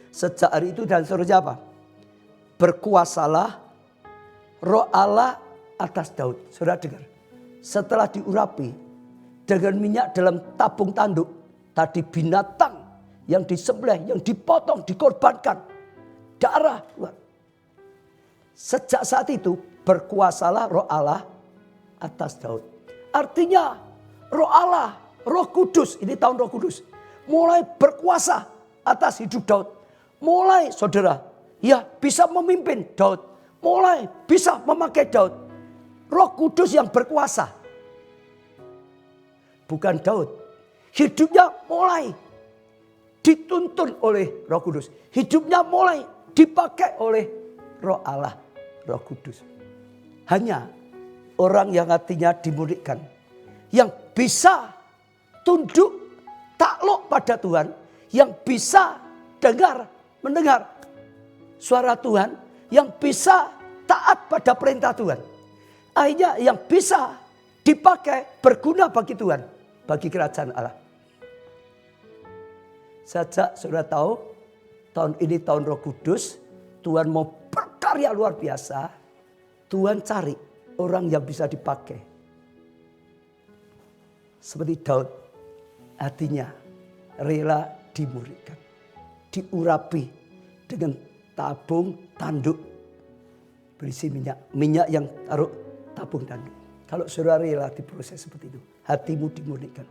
Sejak hari itu dan seterusnya apa? Berkuasalah Roh Allah atas Daud. Saudara dengar. Setelah diurapi dengan minyak dalam tabung tanduk. Tadi binatang yang disembelih, yang dipotong, dikorbankan. Darah keluar. Sejak saat itu berkuasalah Roh Allah atas Daud. Artinya Roh Allah, Roh Kudus, ini tahun Roh Kudus. Mulai berkuasa atas hidup Daud. Mulai saudara, ya bisa memimpin Daud. Mulai bisa memakai Daud. Roh Kudus yang berkuasa. Bukan Daud. Hidupnya mulai dituntun oleh Roh Kudus. Hidupnya mulai dipakai oleh Roh Allah, Roh Kudus. Hanya orang yang hatinya dimurnikan, yang bisa tunduk takluk pada Tuhan, yang bisa mendengar suara Tuhan, yang bisa taat pada perintah Tuhan. Akhirnya yang bisa dipakai berguna bagi Tuhan, bagi kerajaan Allah. Sejak saudara tahu tahun ini tahun Roh Kudus, Tuhan mau berkarya luar biasa. Tuhan cari orang yang bisa dipakai. Seperti Daud, hatinya rela dimurnikan, diurapi dengan tabung tanduk berisi minyak yang taruh tabung tanduk. Kalau saudara rela diproses seperti itu, hatimu dimurnikan.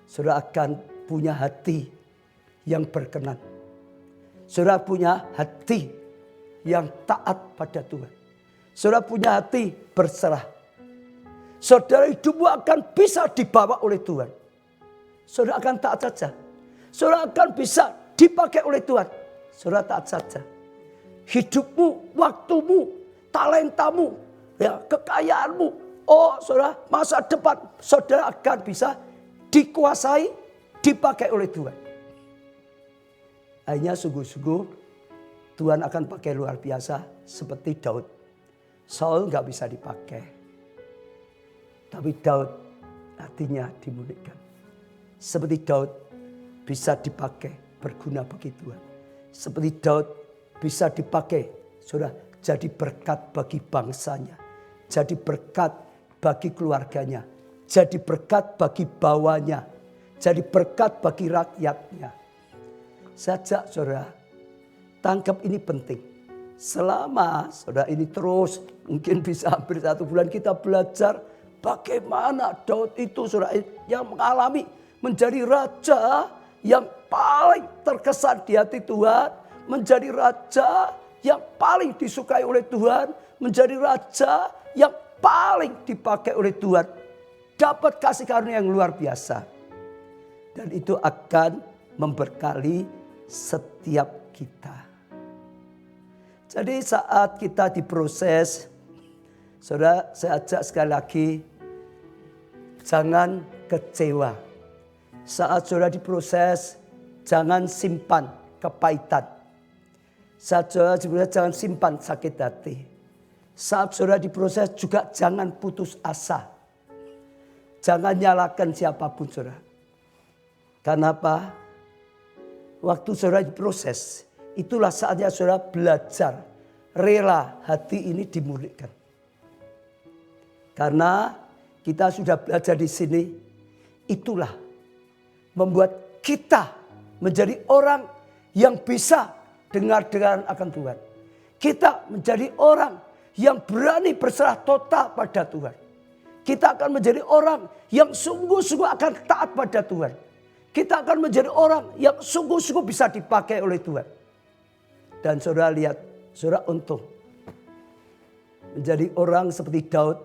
Saudara akan punya hati yang berkenan. Saudara punya hati yang taat pada Tuhan. Saudara punya hati berserah. Saudara hidupmu akan bisa dibawa oleh Tuhan. Saudara akan taat saja. Saudara akan bisa dipakai oleh Tuhan. Saudara taat saja. Hidupmu, waktumu, talentamu, ya, kekayaanmu. Oh saudara, masa depan saudara akan bisa dikuasai, dipakai oleh Tuhan. Hanya sungguh-sungguh Tuhan akan pakai luar biasa seperti Daud. Saul gak bisa dipakai. Tapi Daud hatinya dimurnikan. Seperti Daud bisa dipakai berguna bagi Tuhan. Seperti Daud bisa dipakai sudah jadi berkat bagi bangsanya. Jadi berkat bagi keluarganya. Jadi berkat bagi bawahnya. Jadi berkat bagi rakyatnya. Sejak saudara tangkap ini penting. Selama saudara ini terus mungkin bisa hampir 1 bulan kita belajar bagaimana Daud itu saudara yang mengalami menjadi raja yang paling terkesan di hati Tuhan. Menjadi raja yang paling disukai oleh Tuhan. Menjadi raja yang paling dipakai oleh Tuhan. Dapat kasih karunia yang luar biasa. Dan itu akan memberkali setiap kita. Jadi saat kita diproses, saudara saya ajak sekali lagi, jangan kecewa. Saat saudara diproses, jangan simpan kepahitan. Saat saudara diproses, jangan simpan sakit hati. Saat saudara diproses juga jangan putus asa. Jangan nyalakan siapapun saudara. Karena apa? Waktu saudara diproses, itulah saatnya saudara belajar. Rela hati ini dimurnikan. Karena kita sudah belajar di sini, itulah membuat kita menjadi orang yang bisa dengar-dengar akan Tuhan. Kita menjadi orang yang berani berserah total pada Tuhan. Kita akan menjadi orang yang sungguh-sungguh akan taat pada Tuhan. Kita akan menjadi orang yang sungguh-sungguh bisa dipakai oleh Tuhan. Dan saudara lihat, saudara untung. Menjadi orang seperti Daud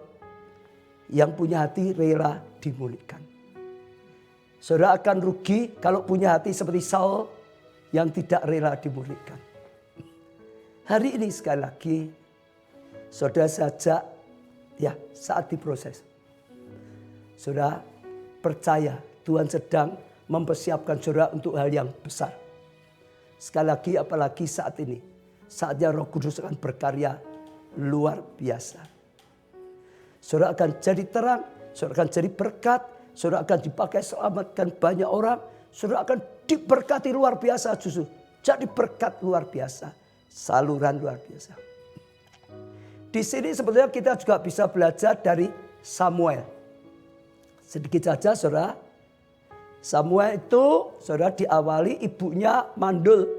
yang punya hati rela dimurnikan. Saudara akan rugi kalau punya hati seperti Saul yang tidak rela dimurnikan. Hari ini sekali lagi, saudara saja ya saat diproses. Saudara percaya Tuhan sedang mempersiapkan saudara untuk hal yang besar. Sekali lagi apalagi saat ini. Saatnya Roh Kudus akan berkarya luar biasa. Saudara akan jadi terang, saudara akan jadi berkat, saudara akan dipakai selamatkan banyak orang, saudara akan diberkati luar biasa justru. Jadi berkat luar biasa, saluran luar biasa. Di sini sebetulnya kita juga bisa belajar dari Samuel. Sedikit saja saudara. Samuel itu saudara diawali ibunya mandul.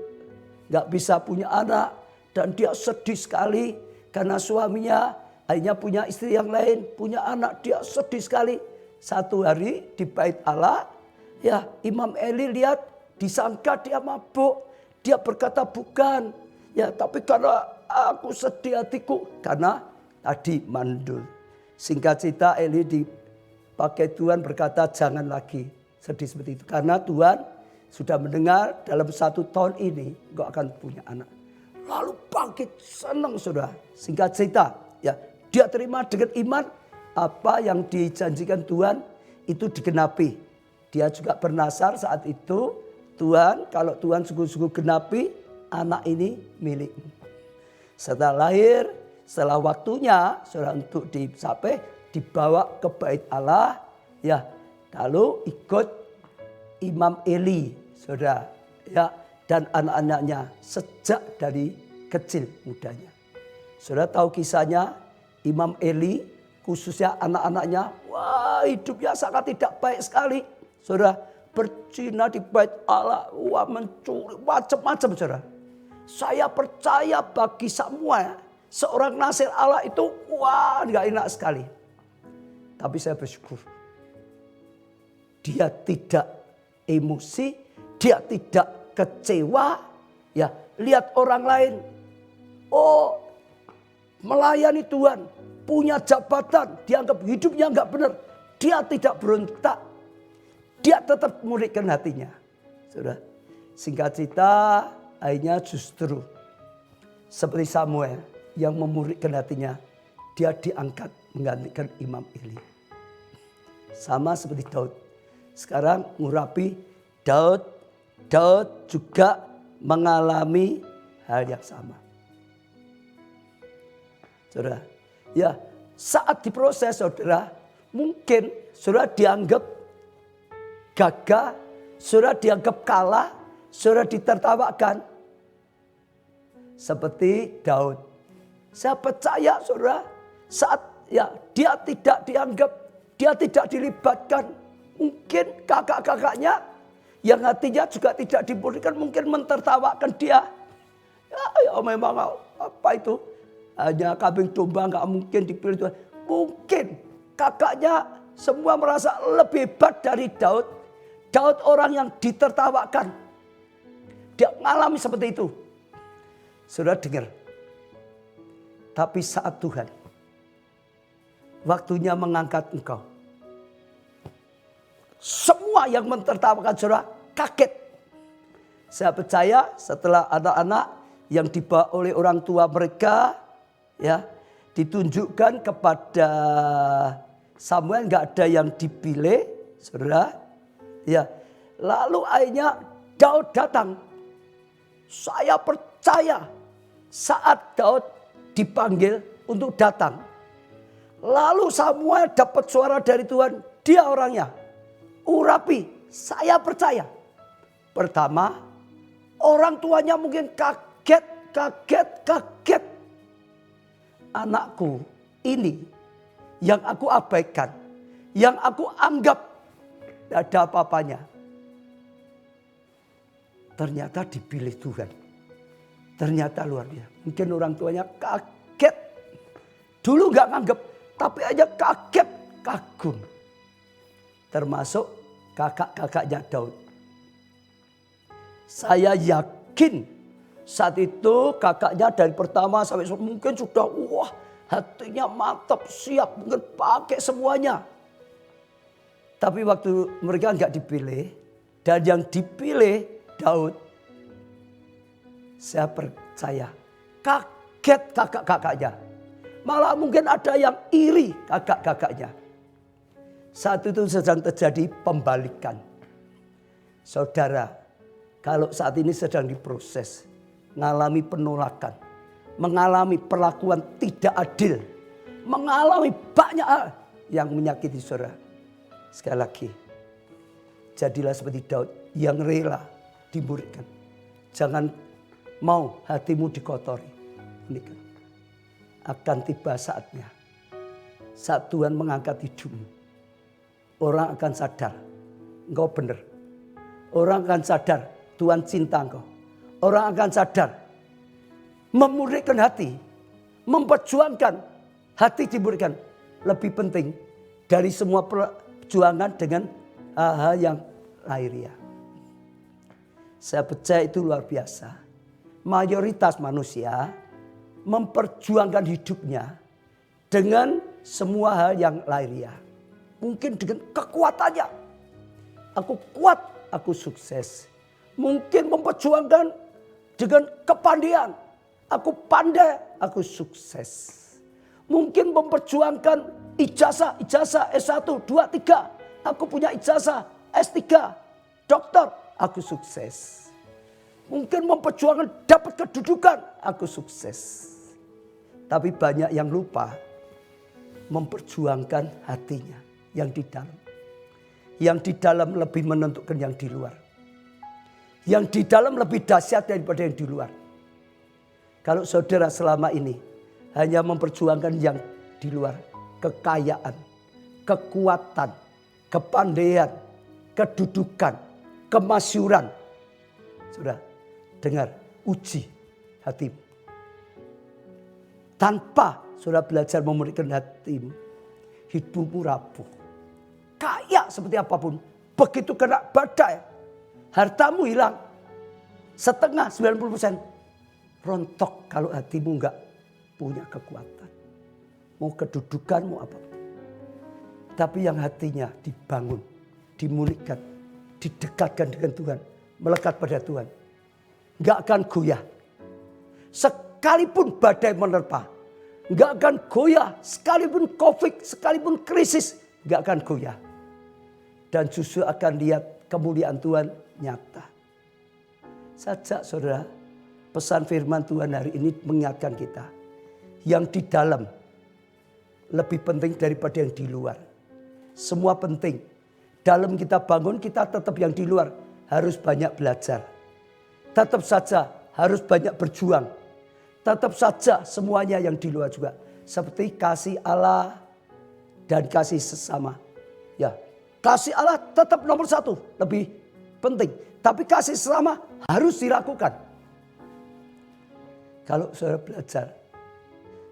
Gak bisa punya anak. Dan dia sedih sekali karena suaminya akhirnya punya istri yang lain. Punya anak, dia sedih sekali. Satu hari di bait Allah, ya Imam Eli lihat disangka dia mabuk. Dia berkata bukan. Ya tapi karena aku sedih hatiku. Karena tadi mandul. Singkat cerita Eli dipakai Tuhan berkata jangan lagi sedih seperti itu. Karena Tuhan sudah mendengar dalam 1 tahun ini engkau akan punya anak. Lalu bangkit senang saudara. Singkat cerita ya dia terima dengan iman apa yang dijanjikan Tuhan itu digenapi. Dia juga bernasar saat itu Tuhan kalau Tuhan sungguh-sungguh genapi anak ini milikmu. Setelah lahir setelah waktunya saudara untuk disapai dibawa ke bait Allah ya lalu ikut Imam Eli saudara ya dan anak-anaknya sejak dari kecil mudanya. Saudara tahu kisahnya Imam Eli khususnya anak-anaknya. Wah hidupnya sangat tidak baik sekali. Saudara berzina di bait Allah. Wah mencuri macam-macam saudara. Saya percaya bagi Samuel seorang nasir Allah itu wah gak enak sekali. Tapi saya bersyukur. Dia tidak emosi. Dia tidak kecewa, ya lihat orang lain, oh melayani Tuhan, punya jabatan, dianggap hidupnya nggak benar, dia tidak berontak, dia tetap memurnikan hatinya, sudah. Singkat cerita, akhirnya justru seperti Samuel yang memurnikan hatinya, dia diangkat menggantikan Imam Eli. Sama seperti Daud, sekarang ngurapi Daud juga mengalami hal yang sama. Saudara, ya saat diproses saudara, mungkin saudara dianggap gagah, saudara dianggap kalah, saudara ditertawakan. Seperti Daud. Saya percaya saudara, saat ya dia tidak dianggap, dia tidak dilibatkan. Mungkin kakak-kakaknya yang hatinya juga tidak dimurnikan mungkin mentertawakan dia. Ya memang apa itu? Hanya kambing domba gak mungkin dipilih Tuhan. Mungkin kakaknya semua merasa lebih hebat dari Daud. Daud orang yang ditertawakan. Dia mengalami seperti itu. Saudara dengar. Tapi saat Tuhan waktunya mengangkat engkau. Semua yang mentertawakan saudara kaget. Saya percaya setelah anak-anak yang dibawa oleh orang tua mereka ya ditunjukkan kepada Samuel, nggak ada yang dipilih, saudara. Ya, lalu akhirnya Daud datang. Saya percaya saat Daud dipanggil untuk datang, lalu Samuel dapat suara dari Tuhan, dia orangnya. Urapi, saya percaya. Pertama, orang tuanya mungkin kaget. Anakku ini yang aku abaikan, yang aku anggap tidak ada apa-apanya. Ternyata dipilih Tuhan. Ternyata luar biasa. Mungkin orang tuanya kaget. Dulu gak nganggap, tapi aja kaget, kagum. Termasuk kakak-kakaknya Daud. Saya yakin saat itu kakaknya dari pertama sampai mungkin sudah wah hatinya mantap, siap mungkin pakai semuanya. Tapi waktu mereka nggak dipilih dan yang dipilih Daud, saya percaya kaget kakak-kakaknya. Malah mungkin ada yang iri kakak-kakaknya. Saat itu sedang terjadi pembalikan. Saudara, kalau saat ini sedang diproses, mengalami penolakan, mengalami perlakuan tidak adil, mengalami banyak hal yang menyakiti saudara. Sekali lagi, jadilah seperti Daud yang rela dimuridkan. Jangan mau hatimu dikotori. Ini kan akan tiba saatnya, saat Tuhan mengangkat hidupmu, orang akan sadar engkau benar. Orang akan sadar Tuhan cinta engkau. Orang akan sadar memurnikan hati, memperjuangkan hati dimurnikan lebih penting dari semua perjuangan dengan hal-hal yang lahiriah. Saya percaya itu luar biasa. Mayoritas manusia memperjuangkan hidupnya dengan semua hal yang lahiriah. Mungkin dengan kekuatannya. Aku kuat, aku sukses. Mungkin memperjuangkan dengan kepandaian. Aku pandai, aku sukses. Mungkin memperjuangkan ijazah S1, 2, 3. Aku punya ijazah S3, dokter, aku sukses. Mungkin memperjuangkan dapat kedudukan, aku sukses. Tapi banyak yang lupa memperjuangkan hatinya yang di dalam. Yang di dalam lebih menentukan yang di luar. Yang di dalam lebih dahsyat daripada yang di luar. Kalau saudara selama ini hanya memperjuangkan yang di luar, kekayaan, kekuatan, kepandaian, kedudukan, kemasyuran. Saudara, dengar, uji hatimu. Tanpa saudara belajar memurnikan hatimu, hidupmu rapuh. Kaya seperti apapun, begitu kena badai, hartamu hilang. Setengah, 90%. Rontok kalau hatimu enggak punya kekuatan. Mau kedudukan, mau apapun. Tapi yang hatinya dibangun, dimulihkan, didekatkan dengan Tuhan, melekat pada Tuhan, enggak akan goyah. Sekalipun badai menerpa, enggak akan goyah. Sekalipun COVID, sekalipun krisis, enggak akan goyah. Dan justru akan lihat kemuliaan Tuhan nyata. Sajak saudara, pesan firman Tuhan hari ini mengingatkan kita. Yang di dalam lebih penting daripada yang di luar. Semua penting. Dalam kita bangun, kita tetap yang di luar. Harus banyak belajar. Tetap saja harus banyak berjuang. Tetap saja semuanya yang di luar juga. Seperti kasih Allah dan kasih sesama. Ya, kasih Allah tetap nomor satu. Lebih penting. Tapi kasih sesama harus dilakukan. Kalau saudara belajar,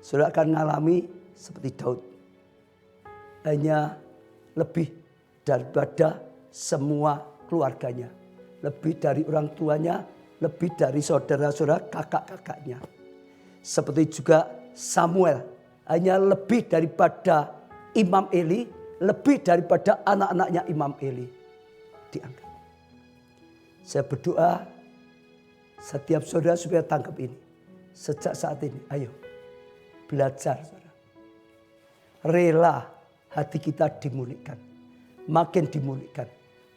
saudara akan mengalami seperti Daud. Hanya lebih daripada semua keluarganya. Lebih dari orang tuanya, lebih dari saudara-saudara, kakak-kakaknya. Seperti juga Samuel, hanya lebih daripada Imam Eli, lebih daripada anak-anaknya Imam Eli. Diangkat. Saya berdoa setiap saudara supaya tangkap ini. Sejak saat ini, ayo belajar saudara. Rela hati kita dimulihkan. Makin dimulihkan.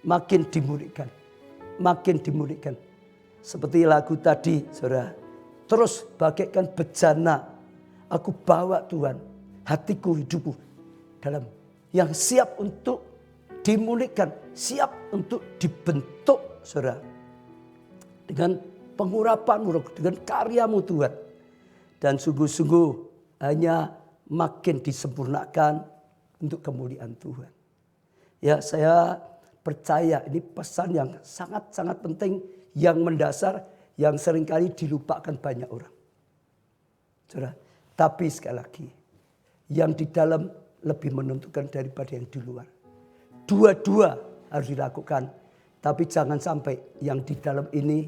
Makin dimulihkan. Makin dimulihkan. Seperti lagu tadi saudara. Terus bagaikan bejana. Aku bawa Tuhan. Hatiku, hidupku. Dalam yang siap untuk dimulihkan. Siap untuk dibentuk saudara. Dengan pengurapanmu, dengan karyamu Tuhan. Dan sungguh-sungguh hanya makin disempurnakan untuk kemuliaan Tuhan. Ya, saya percaya ini pesan yang sangat-sangat penting, yang mendasar, yang seringkali dilupakan banyak orang. Saudara, tapi sekali lagi, yang di dalam lebih menentukan daripada yang di luar. Dua-dua harus dilakukan, tapi jangan sampai yang di dalam ini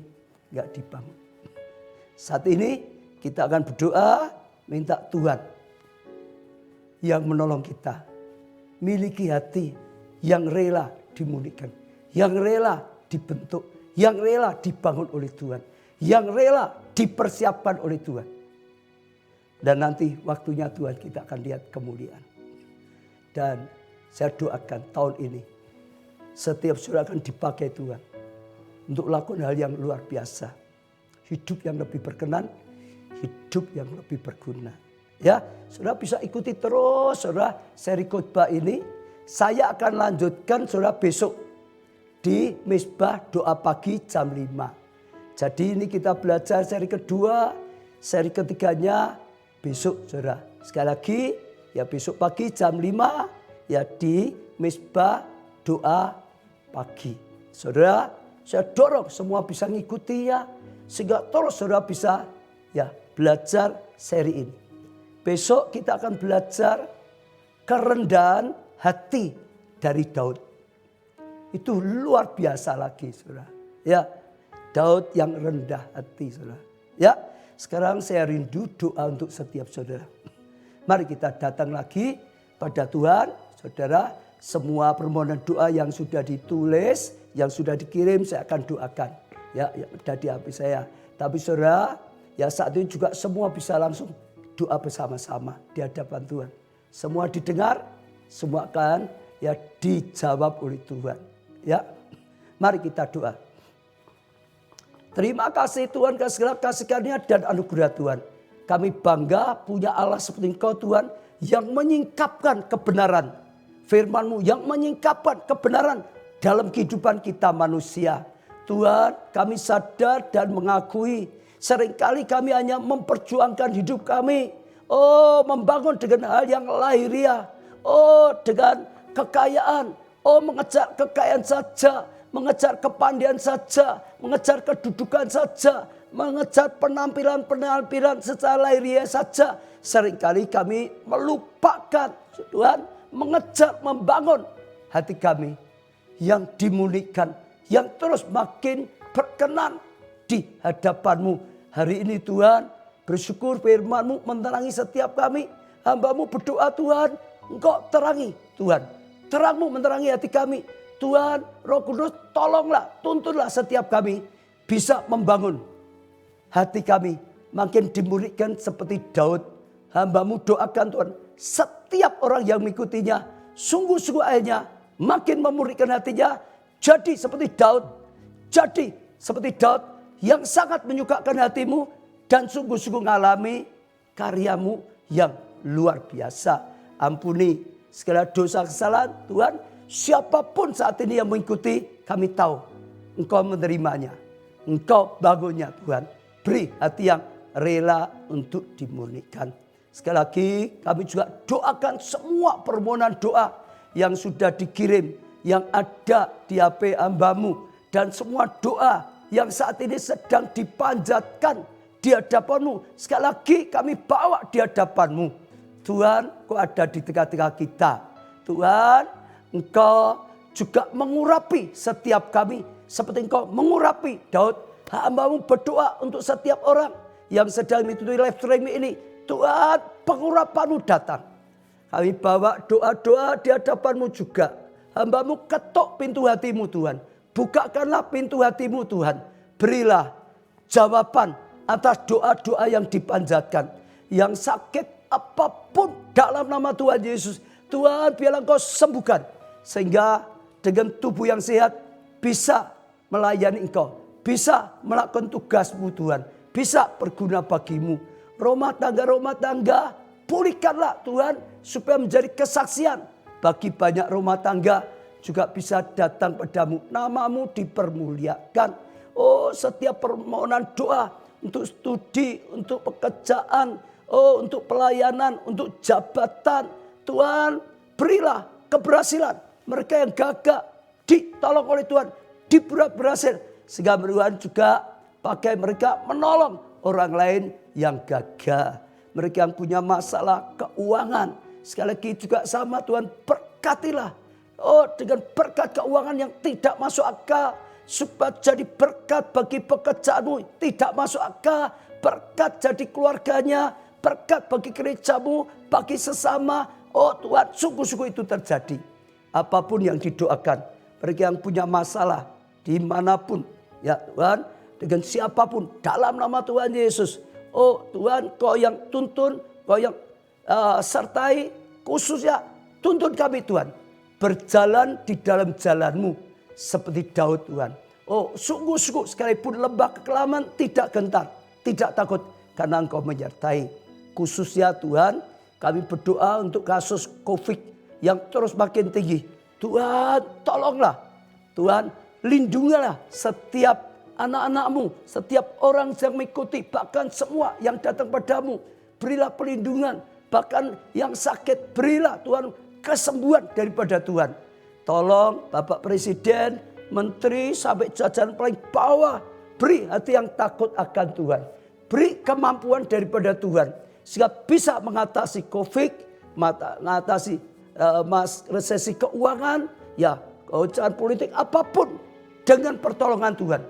enggak dibangun. Saat ini kita akan berdoa, minta Tuhan yang menolong kita. Miliki hati yang rela dimulihkan, yang rela dibentuk, yang rela dibangun oleh Tuhan, yang rela dipersiapkan oleh Tuhan. Dan nanti waktunya Tuhan kita akan lihat kemuliaan. Dan saya doakan tahun ini setiap saudara akan dipakai Tuhan. untuk lakukan hal yang luar biasa. Hidup yang lebih berkenan, hidup yang lebih berguna. Ya, saudara bisa ikuti terus saudara seri khotbah ini. Saya akan lanjutkan saudara besok di Mezbah Doa Pagi jam 5. Jadi ini kita belajar seri kedua, seri ketiganya besok saudara. Sekali lagi ya besok pagi jam 5 ya di Mezbah Doa Pagi. Saudara, saya dorong semua bisa ngikuti ya. Sehingga terus saudara bisa ya belajar seri ini. Besok kita akan belajar kerendahan hati dari Daud. Itu luar biasa lagi saudara. Ya, Daud yang rendah hati saudara. Ya, sekarang saya rindu doa untuk setiap saudara. Mari kita datang lagi pada Tuhan. Saudara, semua permohonan doa yang sudah ditulis, yang sudah dikirim saya akan doakan. Ya, yang ada di hati saya. Tapi saudara, ya saat ini juga semua bisa langsung doa bersama-sama di hadapan Tuhan. Semua didengar, semua akan ya dijawab oleh Tuhan. Ya, mari kita doa. Terima kasih Tuhan atas segala kasih karunia dan anugerah Tuhan. Kami bangga punya Allah seperti Engkau Tuhan yang menyingkapkan kebenaran. Firman-Mu yang menyingkapkan kebenaran dalam kehidupan kita manusia. Tuhan, kami sadar dan mengakui seringkali kami hanya memperjuangkan hidup kami. Oh, membangun dengan hal yang lahiriah. Oh, dengan kekayaan. Oh, mengejar kekayaan saja. Mengejar kepandaian saja. Mengejar kedudukan saja. Mengejar penampilan-penampilan secara lahiriah saja. Seringkali kami melupakan Tuhan mengejar, membangun hati kami yang dimulihkan, yang terus makin berkenan di hadapan-Mu. Hari ini Tuhan, bersyukur firman-Mu menerangi setiap kami. Hamba-Mu berdoa Tuhan, Engkau terangi Tuhan. Terang-Mu menerangi hati kami. Tuhan, Roh Kudus tolonglah, tuntunlah setiap kami bisa membangun hati kami. Makin dimulihkan seperti Daud. Hamba-Mu doakan Tuhan, setiap orang yang mengikutinya, sungguh-sungguh akhirnya makin memulihkan hatinya. Jadi seperti Daud. Jadi seperti Daud yang sangat menyukakan hati-Mu. Dan sungguh-sungguh mengalami karya-Mu yang luar biasa. Ampuni segala dosa kesalahan Tuhan. Siapapun saat ini yang mengikuti, kami tahu Engkau menerimanya. Engkau bangunnya Tuhan. Beri hati yang rela untuk dimurnikan. Sekali lagi kami juga doakan semua permohonan doa yang sudah dikirim, yang ada di HP hamba-Mu. Dan semua doa yang saat ini sedang dipanjatkan di hadapan-Mu. Sekali lagi kami bawa di hadapan-Mu. Tuhan, Kau ada di tengah-tengah kita. Tuhan, Engkau juga mengurapi setiap kami. Seperti Engkau mengurapi Daud. Hamba-Mu berdoa untuk setiap orang yang sedang mengikuti live stream ini. Tuhan, pengurapan-Mu datang. Kami bawa doa-doa di hadapan-Mu juga. Hamba-Mu ketuk pintu hati-Mu Tuhan. Bukakanlah pintu hati-Mu Tuhan. Berilah jawaban atas doa-doa yang dipanjatkan. Yang sakit apapun dalam nama Tuhan Yesus. Tuhan, biarlah Engkau sembuhkan. Sehingga dengan tubuh yang sehat bisa melayani Engkau. Bisa melakukan tugas-Mu Tuhan. Bisa berguna bagi-Mu. Rumah tangga, pulihkanlah Tuhan. Supaya menjadi kesaksian. Bagi banyak rumah tangga juga bisa datang padamu. Nama-Mu dipermuliakan. Oh, setiap permohonan doa untuk studi, untuk pekerjaan, oh untuk pelayanan, untuk jabatan. Tuhan, berilah keberhasilan. Mereka yang gagal ditolong oleh Tuhan, dibuat berhasil. Sehingga Tuhan juga pakai mereka menolong orang lain yang gagal. Mereka yang punya masalah keuangan. Sekali lagi juga sama Tuhan, berkatilah. Oh, dengan berkat keuangan yang tidak masuk akal. Supaya jadi berkat bagi pekerjaan-Mu. Tidak masuk akal. Berkat jadi keluarganya. Berkat bagi gereja-Mu. Bagi sesama. Oh Tuhan, sungguh-sungguh itu terjadi. Apapun yang didoakan. Mereka yang punya masalah. Dimanapun. Ya Tuhan, dengan siapapun. Dalam nama Tuhan Yesus. Oh Tuhan, Kau yang tuntun. Kau yang sertai. Khususnya tuntun kami Tuhan. Berjalan di dalam jalan-Mu. Seperti Daud Tuhan. Oh, sungguh-sungguh sekalipun lembah kekelaman tidak gentar, tidak takut karena Engkau menyertai. Khususnya Tuhan, kami berdoa untuk kasus COVID yang terus makin tinggi. Tuhan, tolonglah. Tuhan, lindungilah setiap anak-anak-Mu, setiap orang yang mengikuti, bahkan semua yang datang padamu. Berilah perlindungan, bahkan yang sakit berilah Tuhan kesembuhan daripada Tuhan. Tolong Bapak Presiden, Menteri sampai jajaran paling bawah, beri hati yang takut akan Tuhan. Beri kemampuan daripada Tuhan sehingga bisa mengatasi COVID, mengatasi resesi keuangan, ya kegocangan politik apapun dengan pertolongan Tuhan,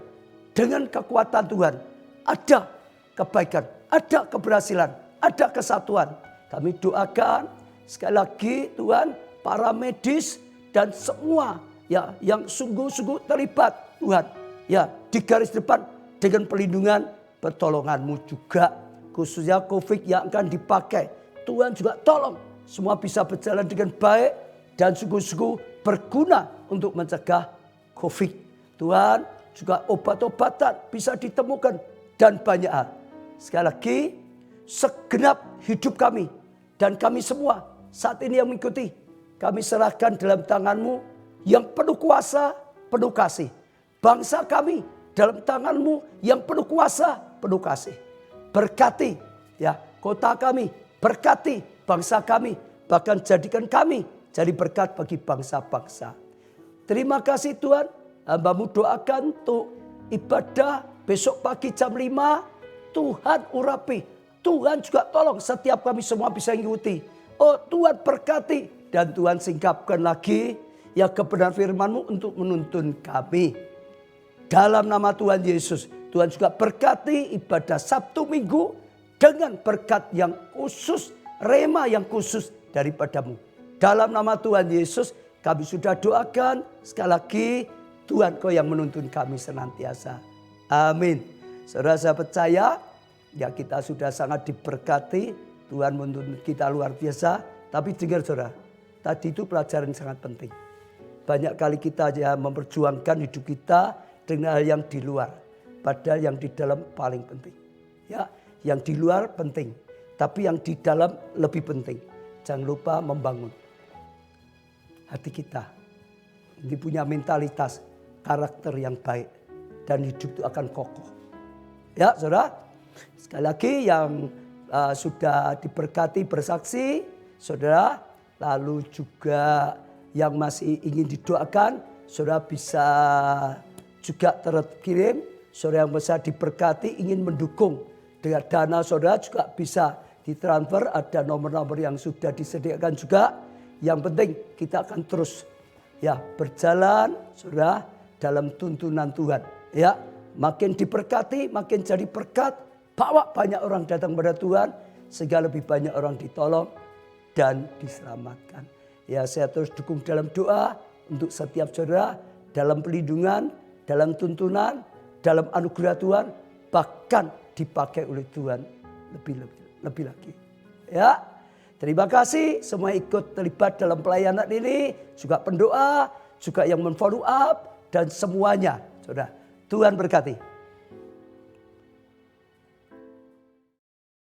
dengan kekuatan Tuhan. Ada kebaikan, ada keberhasilan, ada kesatuan. Kami doakan sekali lagi Tuhan, para medis dan semua ya yang sungguh-sungguh terlibat Tuhan, ya di garis depan dengan perlindungan pertolongan-Mu juga, khususnya COVID yang akan dipakai. Tuhan juga tolong semua bisa berjalan dengan baik dan sungguh-sungguh berguna untuk mencegah COVID. Tuhan, juga obat-obatan bisa ditemukan dan banyak hal. Sekali lagi, segenap hidup kami dan kami semua saat ini yang mengikuti, kami serahkan dalam tangan-Mu yang penuh kuasa, penuh kasih. Bangsa kami dalam tangan-Mu yang penuh kuasa, penuh kasih. Berkati ya kota kami, berkati bangsa kami, bahkan jadikan kami jadi berkat bagi bangsa-bangsa. Terima kasih Tuhan, hamba-Mu doakan untuk ibadah besok pagi jam 5. Tuhan urapi, Tuhan juga tolong setiap kami semua bisa mengikuti. Oh Tuhan berkati. Dan Tuhan singkapkan lagi ya kebenaran firman-Mu untuk menuntun kami. Dalam nama Tuhan Yesus, Tuhan juga berkati ibadah Sabtu Minggu dengan berkat yang khusus, rema yang khusus daripada-Mu. Dalam nama Tuhan Yesus kami sudah doakan. Sekali lagi Tuhan Kau yang menuntun kami senantiasa. Amin. Saudara, saya percaya ya kita sudah sangat diberkati. Tuhan menuntun kita luar biasa. Tapi dengar saudara, tadi itu pelajaran sangat penting. Banyak kali kita ya memperjuangkan hidup kita dengan hal yang di luar. Padahal yang di dalam paling penting. Ya, yang di luar penting. Tapi yang di dalam lebih penting. Jangan lupa membangun hati kita. Ini punya mentalitas, karakter yang baik. Dan hidup itu akan kokoh. Ya saudara, sekali lagi yang sudah diberkati bersaksi, saudara, lalu juga yang masih ingin didoakan, saudara bisa juga terkirim. Saudara yang bisa diberkati ingin mendukung dengan dana, saudara juga bisa ditransfer. Ada nomor-nomor yang sudah disediakan juga. Yang penting kita akan terus ya berjalan, saudara, dalam tuntunan Tuhan. Ya, makin diberkati, makin jadi berkat. Bawa banyak orang datang kepada Tuhan sehingga lebih banyak orang ditolong dan diselamatkan. Ya, saya terus dukung dalam doa untuk setiap saudara dalam perlindungan, dalam tuntunan, dalam anugerah Tuhan, bahkan dipakai oleh Tuhan lebih lagi. Ya, terima kasih semua ikut terlibat dalam pelayanan ini, juga pendoa, juga yang men-follow up dan semuanya. Saudara, Tuhan berkati.